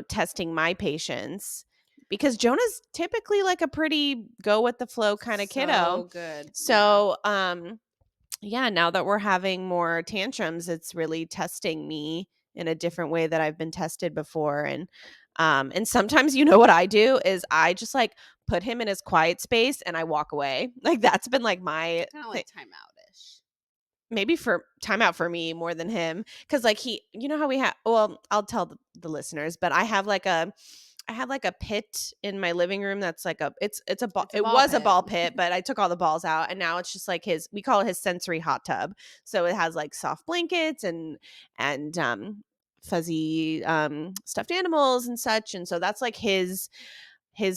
testing my patience because Jonah's typically like a pretty go with the flow kind of kiddo. So good. Yeah. So, yeah, now that we're having more tantrums, it's really testing me in a different way that I've been tested before. And sometimes what I do is I just like put him in his quiet space and I walk away. Like that's been like my Kind of thing. like timeout-ish. Maybe for timeout for me more than him. Cause like how we have, well, I'll tell the listeners, but I have like a pit in my living room that's like it's a ball, It's a it ball was a pit. ball pit, but I took all the balls out and now it's just like we call it his sensory hot tub. So it has like soft blankets and fuzzy stuffed animals and such. And so that's like his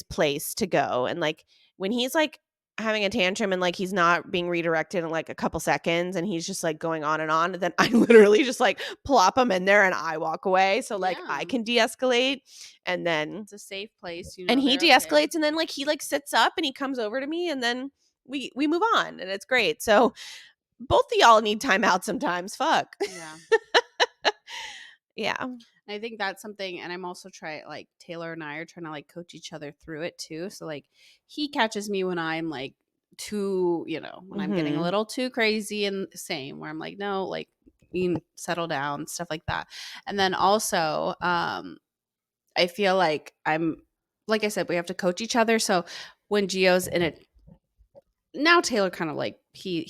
place to go. And like when he's like having a tantrum and like he's not being redirected in like a couple seconds and he's just like going on, then I literally just like plop him in there and I walk away so like Yeah. I can de-escalate. And then It's a safe place, and he they're okay. de-escalates and then like he like sits up and he comes over to me and then we move on and it's great. So both of y'all need time out sometimes. Fuck. Yeah. Yeah. I think that's something, and I'm also trying, like, Taylor and I are trying to, like, coach each other through it too. So, like, he catches me when I'm, like, too, when I'm getting a Mhm. little too crazy and same, where I'm like, no, like, you settle down, stuff like that. And then also, I feel like like I said, we have to coach each other. So when Gio's in a now Taylor kind of like he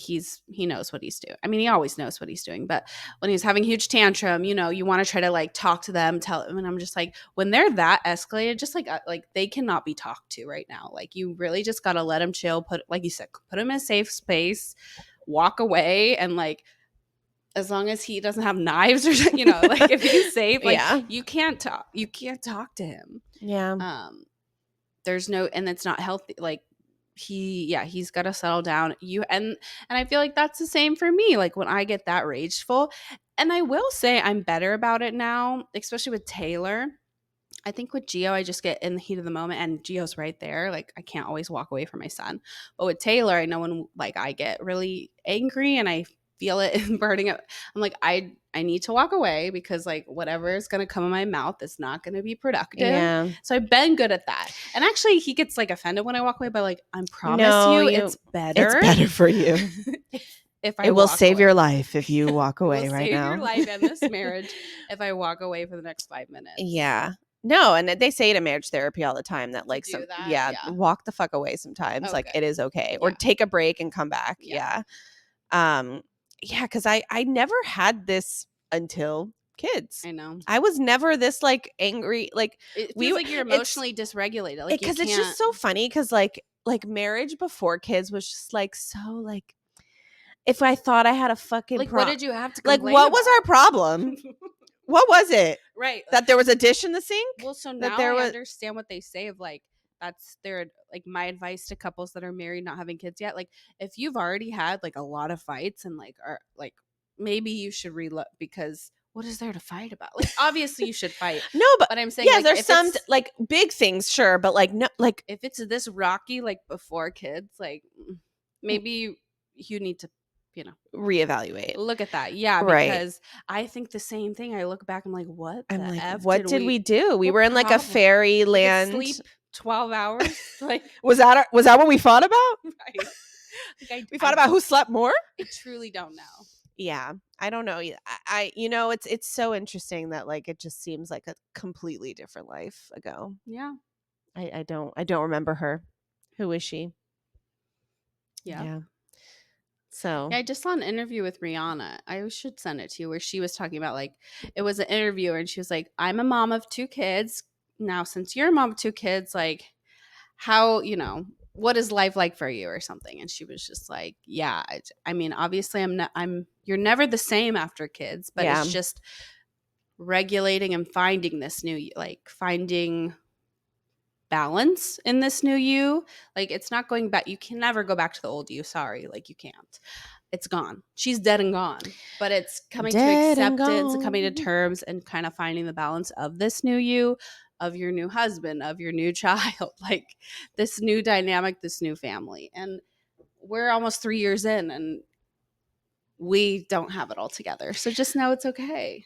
knows what he's doing. I mean, he always knows what he's doing, but when he's having a huge tantrum, you want to try to like talk to them, tell them, and I'm just like, when they're that escalated, just like they cannot be talked to right now. Like you really just got to let them chill. Put like you said, put him in a safe space, walk away, and like as long as he doesn't have knives or like if he's safe, like Yeah. you can't talk to him. Yeah. There's no, and it's not healthy. Like he's got to settle down. And I feel like that's the same for me. Like when I get that rageful, and I will say I'm better about it now, especially with Taylor. I think with Gio, I just get in the heat of the moment, and Gio's right there. Like I can't always walk away from my son, but with Taylor, I know when like I get really angry and I feel it burning up. I'm like I need to walk away because like whatever is gonna come in my mouth is not gonna be productive. Yeah. So I've been good at that. And actually, he gets like offended when I walk away, but like I promise No, you, it's it's better. better for you. if I It will walk save away. your life if you walk It will away right save your now. life and this marriage if I walk away for the next 5 minutes. Yeah. No, and they say it in marriage therapy all the time that like do that? Yeah. walk the fuck away sometimes. Oh, like good. it is okay. Or Yeah. take a break and come back. Yeah. Yeah. Um yeah, because I never had this until kids. I know. I was never this like angry. Like It we feels were. like you're It's emotionally dysregulated. Like you because it's just can't so funny because like marriage before kids was just like so like if I thought I had a fucking like what did you have to like complain what was our about? problem? What was it? Right. That there was a dish in the sink? Well, so That now there I was understand what they say of like that's their like my advice to couples that are married not having kids yet. Like if you've already had like a lot of fights and like are like maybe you should relook because what is there to fight about? Like obviously you should fight. no, but But I'm saying yeah, like there's some like big things, sure, but like no, like if it's this rocky like before kids, like maybe you need to, you know, reevaluate. look at that. Yeah, Right. because I think the same thing. I look back, I'm like, what I'm the like, F what did did we we do? We what were in like a problem? We could fairyland. sleep 12 hours. Like, Was that what we fought about? right. Like We fought about who slept more? I truly don't know. Yeah. I don't know. You know, it's so interesting that like it just seems like a completely different life ago. Yeah. I don't remember her. Who is she? Yeah. Yeah. So Yeah, I just saw an interview with Rihanna. I should send it to you where she was talking about like it was an interviewer and she was like, I'm a mom of 2 kids. Now, since you're a mom of 2 kids, like how, you know, what is life like for you or something? And she was just like, yeah, I mean, obviously you're never the same after kids, but yeah. it's just regulating and finding this new, like finding balance in this new you. Like it's not going back. You can never go back to the old you. Sorry. Like you can't. It's gone. She's dead and gone. But it's coming to Dead and acceptance and coming to gone. terms and kind of finding the balance of this new you, of your new husband, of your new child, like this new dynamic, this new family. And we're almost 3 years in and we don't have it all together. So just know it's okay.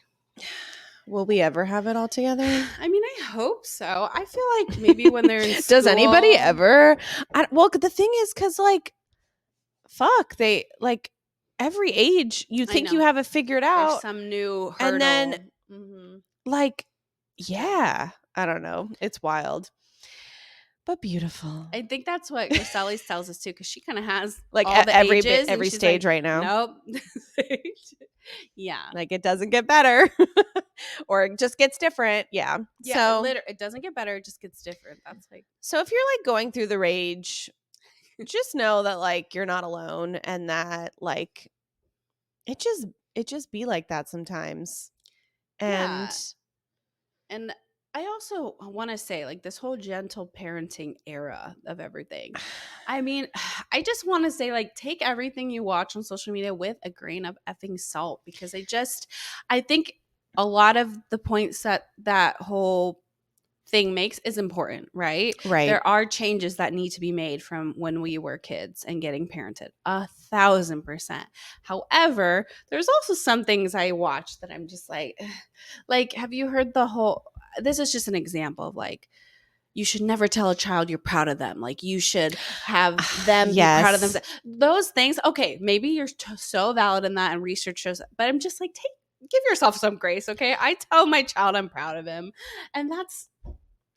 Will we ever have it all together? I mean, I hope so. I feel like maybe when they're in school. Does anybody ever? Well, the thing is, because like, fuck, they like every age you I think you know. have it figured There's out, some new and then hurdle. like, yeah, I don't know, it's wild, but beautiful. I think that's what Griselli tells us too, because she kind of has Like all the every bit, ages, and every she's like, stage right now. nope. Yeah. Like it doesn't get better, or it just gets different. Yeah. Yeah, So, it doesn't get better, it just gets different. That's like, so if you're like going through the rage, just know that like you're not alone, and that like it just it just be like that sometimes. And yeah. And I also want to say, like, this whole gentle parenting era of everything. I mean, I just want to say, like, take everything you watch on social media with a grain of effing salt because I think a lot of the points that whole thing makes is important, right? right. There are changes that need to be made from when we were kids and getting parented. 1,000%. However, there's also some things I watch that I'm just like, have you heard the whole this is just an example of like you should never tell a child you're proud of them. Like you should have them be proud of Yes. themselves. Those things, okay, maybe you're so valid in that and research shows that, but I'm just like give yourself some grace, okay? I tell my child I'm proud of him, and that's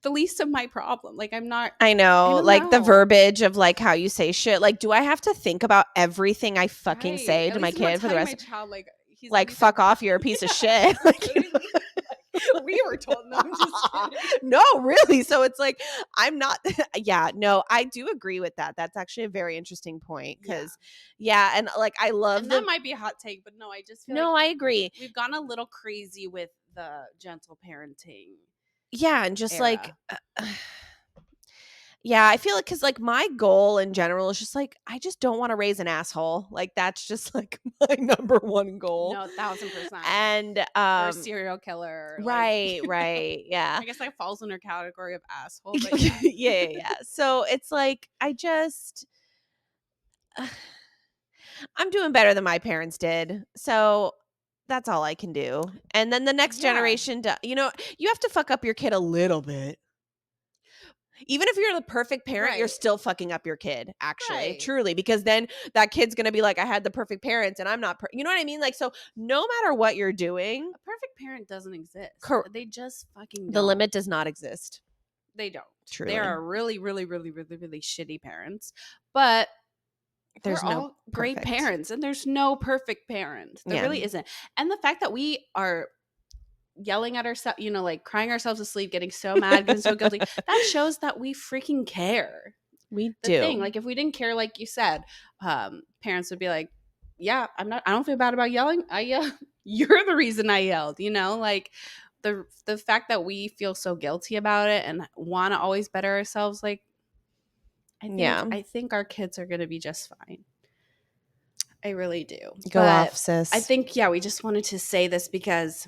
the least of my problem. Like I I know, don't like the know. verbiage of like how you say shit. Like, do I have to think about everything I fucking Right. say At to my least I'm not kid for the telling my rest? child like he's at Like, least fuck like off, you're a piece of yeah, shit. Like, literally. Like, we were told no, I'm just kidding. no, really. So it's like I'm not. Yeah, no, I do agree with that. That's actually a very interesting point Yeah. because, yeah, and like I love And that the. might be a hot take, but no, I just feel like No, I agree. we've gone a little crazy with the gentle parenting Yeah, and just like. era. Yeah, I feel like because like my goal in general is just like I just don't want to raise an asshole. Like that's just like my number one goal. No, 1,000%. And Or a serial killer. Like, right, yeah. I guess that falls in her category of asshole, but yeah. Yeah. So it's like I just I'm doing better than my parents did. So that's all I can do. And then the next Yeah. generation, you know, you have to fuck up your kid a little bit. Even if you're the perfect parent, you're Right. still fucking up your kid, actually, Right. truly, because then that kid's gonna be like, I had the perfect parents and I'm not, you know what I mean? Like, so no matter what you're doing, A perfect parent doesn't exist. cor- They just fucking the don't. limit does not exist, They don't. They truly. are really, really, really, really, really shitty parents. But we're There's no all great perfect. parents, and there's no perfect parent. There Yeah. really isn't. And the fact that we are yelling at ourselves, like crying ourselves to sleep, getting so mad, getting so guilty, that shows that we freaking care. We The thing, do. like if we didn't care, like you said, parents would be like, yeah, I don't feel bad about yelling. I yell. You're the reason I yelled, like the fact that we feel so guilty about it and want to always better ourselves, like I think Yeah. I think our kids are going to be just fine. I really do. Go But off, I sis. think, yeah, we just wanted to say this because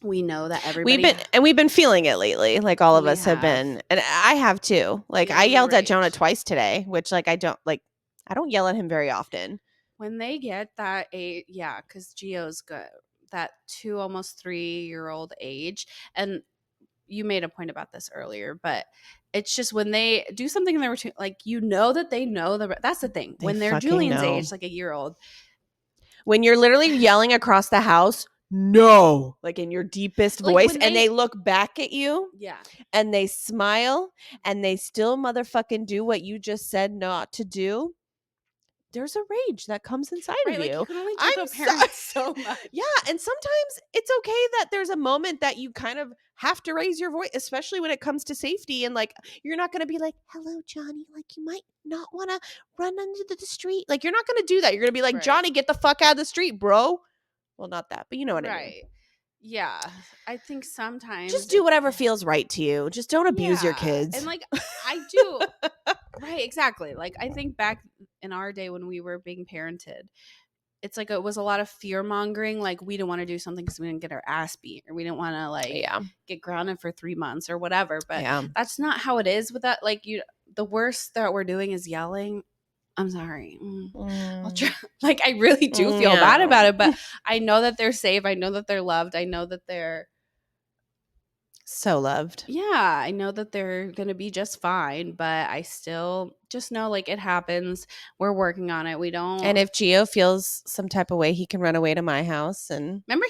we know that We've everybody been and we've been feeling it lately. Like all of we us have have been, and I have too. Like I feeling the yelled at Jonah rage. twice today, which like I don't yell at him very often. When they get that age, yeah, because Geo's good, that 2 almost 3-year-old age. And you made a point about this earlier, but it's just when they do something in their routine, like that they know that's the thing. They When they're fucking Julian's know. age, like a year old, When you're literally yelling across the house, no, like in your deepest like voice, when and they they look back at you yeah, and they smile and they still motherfucking do what you just said not to do, there's a rage that comes inside of right, like you you. can only I'm judge a so parent so yeah, much. and sometimes it's okay that there's a moment that you kind of have to raise your voice, especially when it comes to safety. And like, you're not going to be like, hello, Johnny. Like, you might not want to run into the street. Like, you're not going to do that. You're going to be like, Right. Johnny, get the fuck out of the street, bro. Well, not that, but you know what I mean. Right. Yeah. I think Just sometimes do it whatever feels right to you. Just don't abuse your yeah. And kids. like I do right, exactly. Like I think back in our day when we were being parented, it's like it was a lot of fear mongering. Like we didn't want to do something because we didn't get our ass beat, or we didn't want to like Yeah. get grounded for 3 months or whatever. But Yeah. that's not how it is with that. Like the worst that we're doing is yelling. I'm sorry. I'll try. Mm. Like I really do feel bad Yeah. about it, but I know that they're safe. I know that they're loved. I know that they're So loved. yeah, I know that they're going to be just fine, but I still just know like it happens. We're working on it. We And don't if Gio feels some type of way, he can run away to my house. And remember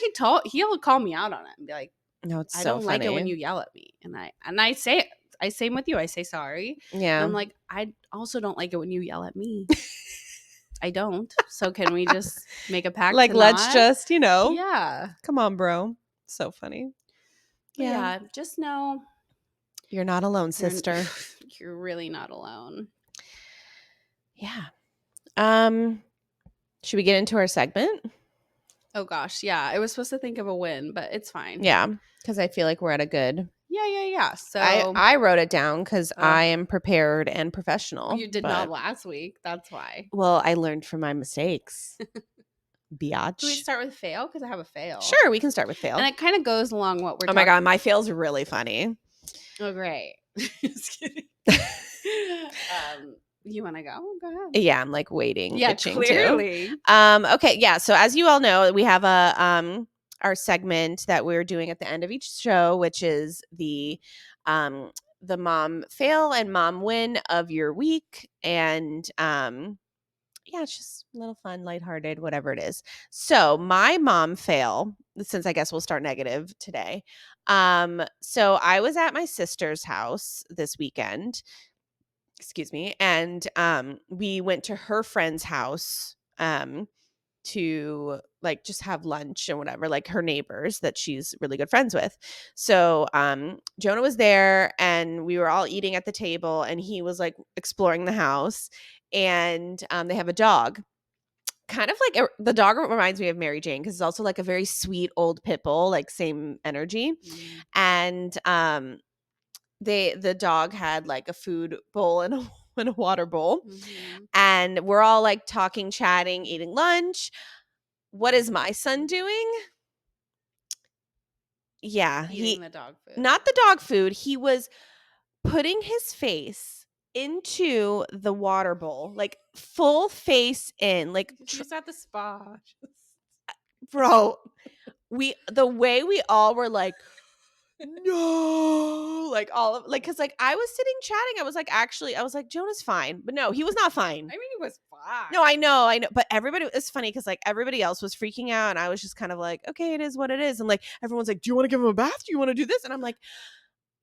he'll call me out on it and be like, no, it's I so don't like it when funny. you yell at me. And I say it. I same with you. I say sorry. And Yeah. I'm like, I also don't like it when you yell at me. I don't. So can we just make a pact Like, to let's not? just, Yeah. come on, bro. So funny. But Yeah. yeah, just know You're not alone, you're sister. you're really not alone. Yeah. Should we get into our segment? Oh gosh, yeah. I was supposed to think of a win, but it's fine. Yeah. Because I feel like we're at a good. Yeah. I So I wrote it down because uh, I am prepared and professional. you did not But last week. That's why. well, I learned from my mistakes. Can we Biatch. start with fail? Because I have a fail. Sure, we can start with And fail. it kind of goes along what we're Oh my talking. god, my fail's really funny. Oh, great. Just kidding. You want to go? Go ahead. Yeah, I'm like waiting, Yeah, itching clearly. too. Okay, yeah. So as you all know, we have our segment that we're doing at the end of each show, which is the mom fail and mom win of your week. And yeah, it's just a little fun, lighthearted, whatever it is. So my mom fail, since I guess we'll start negative today. So I was at my sister's house this weekend, excuse me, and we went to her friend's house to like just have lunch and whatever, like her neighbors that she's really good friends with. So Jonah was there and we were all eating at the table and he was like exploring the house, and they have a dog, kind of like the dog reminds me of Mary Jane because it's also like a very sweet old pit bull, like same energy. And the dog had like a food bowl and a and a water bowl. Mm-hmm. And we're all like talking, chatting, eating lunch. What is my son doing? Yeah, Eating the dog food. not the dog food. He was putting his face into the water bowl, like full face in, like He's at the spa. bro. The way we all were like, no, like all of like, because like I was sitting chatting, I was like Jonah's fine, but no, he was not fine. I mean, he was fine. No, I know, but everybody, it's funny because like everybody else was freaking out and I was just kind of like, okay, it is what it is. And like everyone's like, do you want to give him a bath, do you want to do this? And I'm like,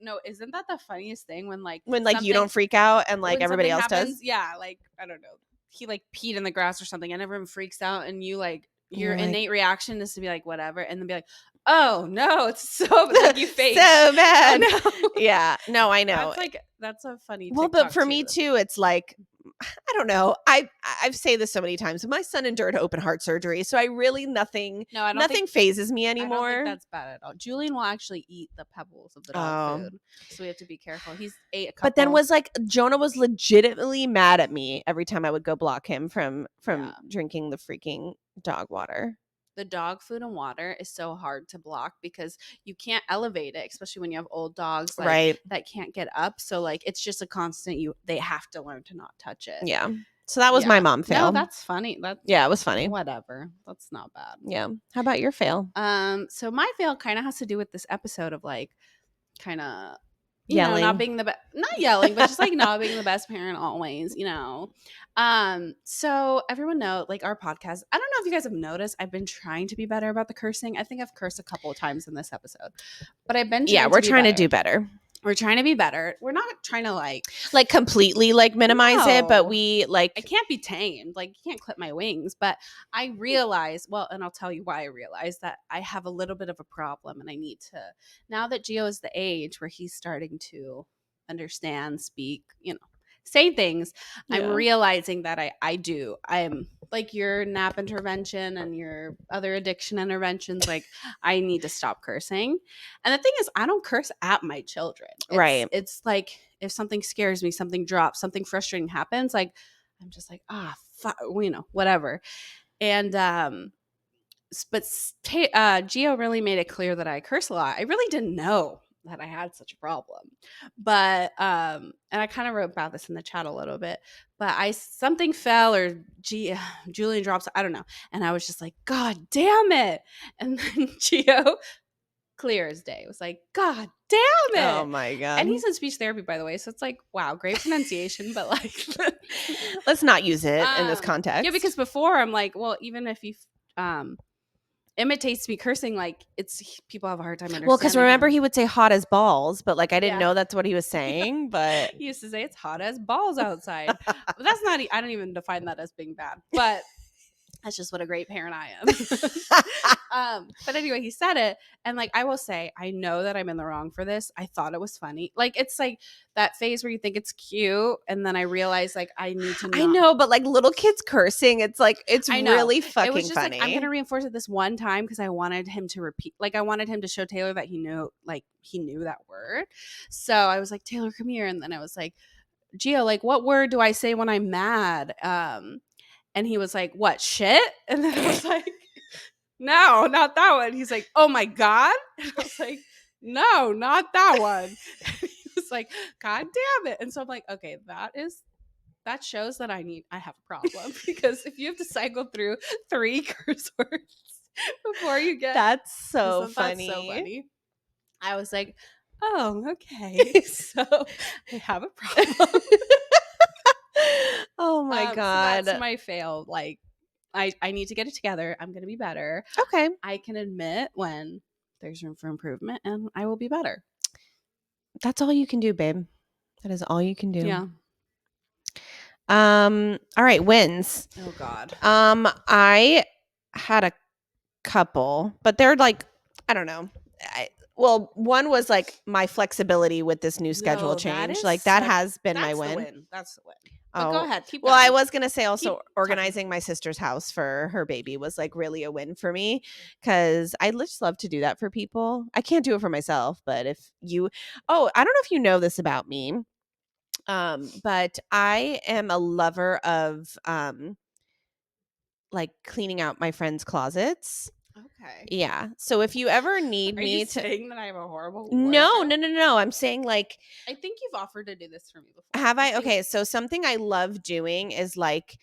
No, isn't that the funniest thing when when like you don't freak out and like when everybody something else happens? does. Yeah, like I don't know. he like peed in the grass or something, and everyone freaks out, and you like your You're like, innate reaction is to be like whatever, and then be like, oh no, it's so like you fake. so Oh bad. no. Yeah. No, I know. That's a funny Well, but TikTok for me too. too, it's like I don't know. I've say this so many times. My son endured open heart surgery, so I really No, I don't think nothing phases me I don't think anymore. that's bad at all. Julian will actually eat the pebbles of the dog Um, food, so we have to be careful. He's ate a but then couple. was like Jonah was legitimately mad at me every time I would go block him from Yeah. drinking the freaking dog water. The dog food and water is so hard to block because you can't elevate it, especially when you have old dogs like Right. that can't get up. So like it's just a constant they have to learn to not touch it. Yeah. So that was my Yeah. mom No, fail. that's funny. That's Yeah, it was funny. whatever. That's not bad. Yeah. How about your fail? So my fail kind of has to do with this episode of like kind of not Yelling. being the best, not yelling, but just like not being the best parent always, so everyone know like our podcast, I don't know if you guys have noticed, I've been trying to be better about the cursing. I think I've cursed a couple of times in this episode, but I've been Yeah, trying to we're be trying to better. do better. We're trying to be better. We're not trying to Like completely like minimize it, but no, we I like can't be tamed. Like you can't clip my wings. But I realize, well, and I'll tell you why I realize that I have a little bit of a problem, and I need to now that Gio is the age where he's starting to understand, speak, say things. I'm yeah. realizing that I'm like your nap intervention and your other addiction interventions. Like I need to stop cursing. And the thing is, I don't curse at my children. Right. It's like if something scares me, something drops, something frustrating happens, like I'm just like, whatever. And but Gio really made it clear that I curse a lot. I really didn't know that I had such a problem, but and I kind of wrote about this in the chat a little bit. But something fell or Julian drops, I don't know, and I was just like, God damn it! And then Gio, clear as day, was like, God damn Oh it! my god. And he's in speech therapy, by the way, so it's like, wow, great pronunciation, but like, Let's not use it in this context. yeah, because before I'm like, well, even if he imitates me cursing, like it's people have a hard time understanding. Well, because remember him. he would say hot as balls, but like I didn't Yeah. know that's what he was saying. But He used to say it's hot as balls outside. But that's not. I don't even define that as being bad. But that's just what a great parent I am. But anyway, he said it, and like I will say, I know that I'm in the wrong for this. I thought it was funny. Like it's like that phase where you think it's cute, and then I realize like I need to. I know, but like little kids cursing, it's like it's I know. really It was fucking just funny. like I'm gonna reinforce it this one time because I wanted him to repeat. Like I wanted him to show Taylor that he knew that word. So I was like, Taylor, come here, and then I was like, Gio, like what word do I say when I'm mad? And he was like, what, shit? And then I was like, no, not that one. He's like, oh my God. And I was like, no, not that one. And he was like, God damn it. And so I'm like, okay, that shows that I have a problem because if you have to cycle through 3 curse words before you get That's so that's funny. so funny. I was like, oh, okay. So I have a problem. Oh my So god. that's my fail. Like I need to get it together. I'm gonna be better. Okay. I can admit when there's room for improvement and I will be better. That's all you can do, babe. That is all you can do. Yeah. All right, wins. Oh God. I had a couple, but they're like, I don't know. Well, one was like my flexibility with this new schedule change. Like that has been my win. That's the win. But go ahead. Keep well, going. I was gonna say also Keep organizing my sister's house for her baby was like really a win for me because I just love to do that for people. I can't do it for myself, but if you, I don't know if you know this about me, but I am a lover of like cleaning out my friends' closets. Okay. Yeah. So if you ever need Are me you to saying that I have a horrible No, wardrobe? no. I'm saying like I think you've offered to do this for me before. have I? think- Okay, so something I love doing is like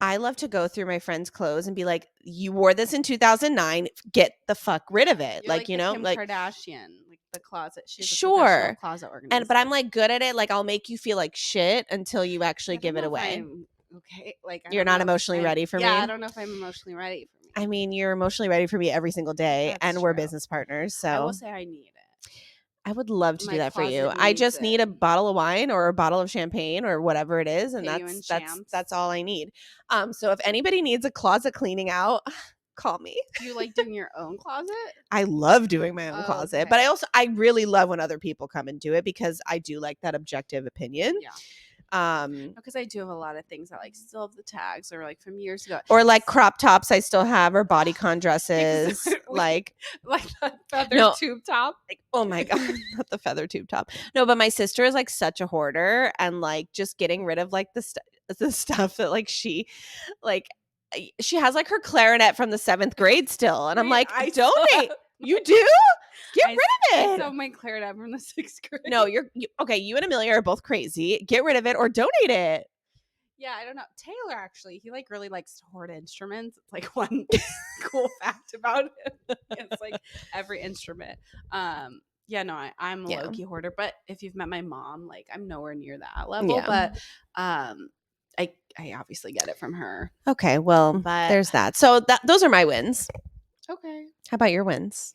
I love to go through my friends' clothes and be like, "You wore this in 2009. Get the fuck rid of it." You're Like, like the Kim like Kardashian, like the closet. She's a professional sure. closet organizer. But I'm like good at it. Like I'll make you feel like shit until you actually I don't give it know if away. I'm okay. Like I You're don't not know if emotionally ready for me. I don't know if I'm emotionally ready for me. I mean, you're emotionally ready for me every single day, That's and we're true. business partners. I So will say I need it. I would love to do My that for you. closet I needs just need it. a bottle of wine or a bottle of champagne or whatever it is, and Pay you in that's shams. all I need. So if anybody needs a closet cleaning out, call me. Do you like doing your own closet? I love doing my own closet, but Okay. I really love when other people come and do it because I do like that objective opinion. Yeah. Um, Because I do have a lot of things that like still have the tags or like from years ago. or like crop tops I still have or bodycon dresses. Exactly. Like the feather No, tube top. like, oh my god, not the feather tube top. No, but my sister is like such a hoarder and like just getting rid of like the stuff that like like she has like her clarinet from the 7th grade still, and I'm Wait, like, I still donate. have You do? Get I rid of still it. have my clarinet from the 6th grade. No, okay. You and Amelia are both crazy. Get rid of it or donate it. Yeah, I don't know. Taylor actually, he like really likes to hoard instruments. It's like one cool fact about him. It's like every instrument. Yeah, no, I'm a Yeah. low key hoarder, but if you've met my mom, like I'm nowhere near that level. Yeah. But I obviously get it from her. Okay, well, But there's that. So those are my wins. okay. How about your wins?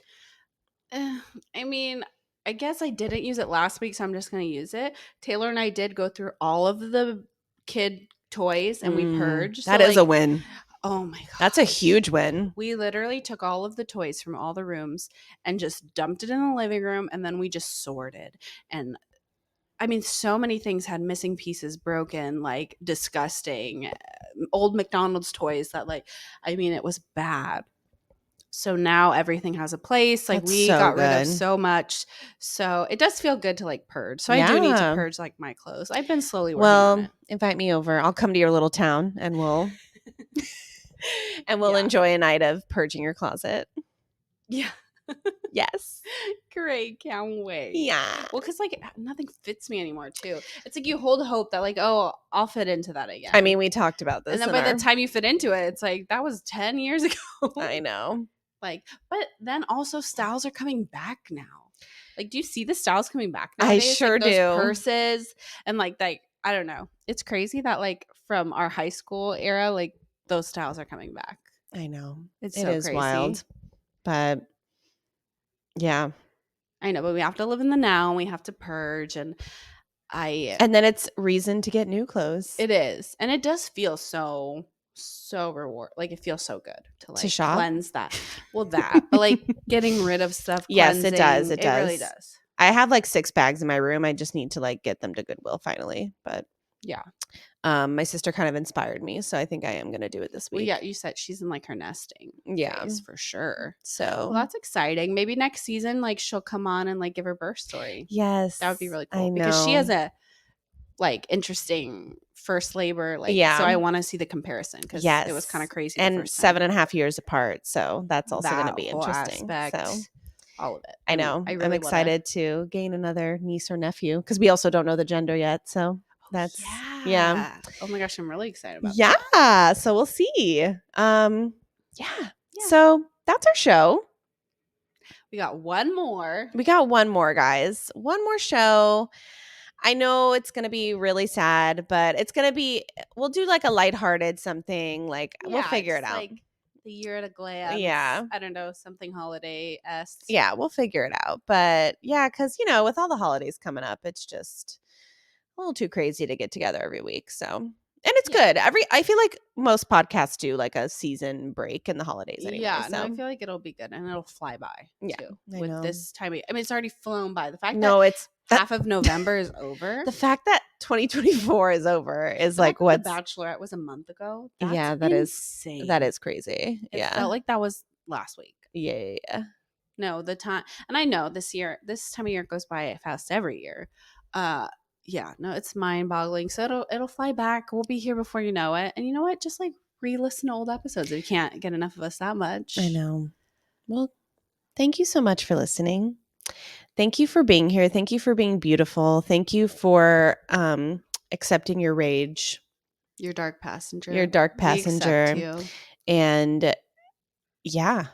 I mean, I guess I didn't use it last week, so I'm just gonna use it. Taylor and I did go through all of the kid toys and we purged. That So is a like, win. oh my god. That's a huge win. We literally took all of the toys from all the rooms and just dumped it in the living room, and then we just sorted. And I mean, so many things had missing pieces, broken, like disgusting, old McDonald's toys that, like, I mean, it was bad. So now everything has a place. Like, That's we so got rid of good. so much. So it does feel good to like purge. So I do need to Yeah. purge like my clothes. I've been slowly working on Well, it. invite me over. I'll come to your little town and we'll Yeah. enjoy a night of purging your closet. Yeah. Yes. Great. Can't wait. Yeah. Well, because like nothing fits me anymore, too. It's like you hold hope that, like, oh, I'll fit into that again. I mean, we talked about this. And then by the time you fit into it, it's like that was 10 years ago. I know. Like, but then also styles are coming back now. Like, do you see the styles coming back I nowadays? sure like those do. purses and like I don't know. It's crazy that like from our high school era, like those styles are coming back. I know. It's It so is crazy. wild. But yeah. I know, but we have to live in the now and we have to purge and And then it's reason to get new cleanse. It is. And it does feel so reward. Like it feels so good to like shop? cleanse that. Well, that, but like getting rid of stuff. Yes, it does. Cleansing, It does. really does. I have like 6 bags in my room. I just need to like get them to Goodwill finally. But Yeah. my sister kind of inspired me, so I think I am gonna do it this week. Well, yeah, you said she's in like her nesting phase for sure. So Well, that's exciting. Maybe next season, like she'll come on and like give her birth story. yes, That would be really cool I know. because she has a like interesting first labor. Like, Yeah. so I want to see the comparison because yes, it was kind of crazy. and the first time. 7.5 years apart. So that's also going to be whole interesting. aspect, So all of it. I know. I really I'm excited to gain another niece or nephew because we also don't know the gender yet. So that's yeah. Oh my gosh, I'm really excited about Yeah. that. So we'll see. Yeah. So that's our show. We got one more. We got one more, guys. One more show. I know it's going to be really sad, but it's going to be, we'll do like a lighthearted something. Like we'll figure it out. Like the year at a glance. Yeah. I don't know, something holiday-esque. Yeah, we'll figure it out. But yeah, because, you know, with all the holidays coming up, it's just a little too crazy to get together every week. So, and it's good. I feel like most podcasts do like a season break in the holidays anyway. Yeah, so. no, I feel like it'll be good and it'll fly by too. I with know. this time. I mean, it's already flown by. The fact No, that it's half of November is over. the fact that 2024 is over is The like fact that what's The Bachelorette was a month ago. yeah, That's insane. That is crazy. It felt like that was last week. Yeah. No, the time, and I know this time of year goes by fast every year. Yeah, no, it's mind boggling. So it'll fly back. We'll be here before you know it. And you know what? Just like re-listen to old episodes if you can't get enough of us that much. I know. Well, thank you so much for listening. Thank you for being here. Thank you for being beautiful. Thank you for accepting your rage. Your dark passenger. Your dark We accept passenger. you. And yeah.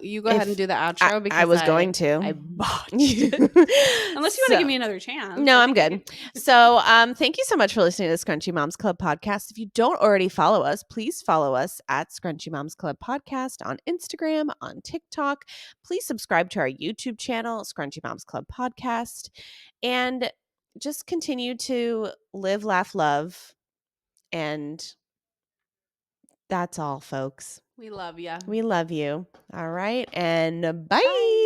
You go ahead and If do the I outro I because was going I to. botched it. Unless you want to give So me another chance. no, I I'm think I good. can. So, thank you so much for listening to the Scrunchy Moms Club podcast. If you don't already follow us, please follow us at Scrunchy Moms Club podcast on Instagram, on TikTok. Please subscribe to our YouTube channel, Scrunchy Moms Club podcast, and just continue to live, laugh, love. And that's all, folks. We love ya. We love you. All right. And bye. Bye.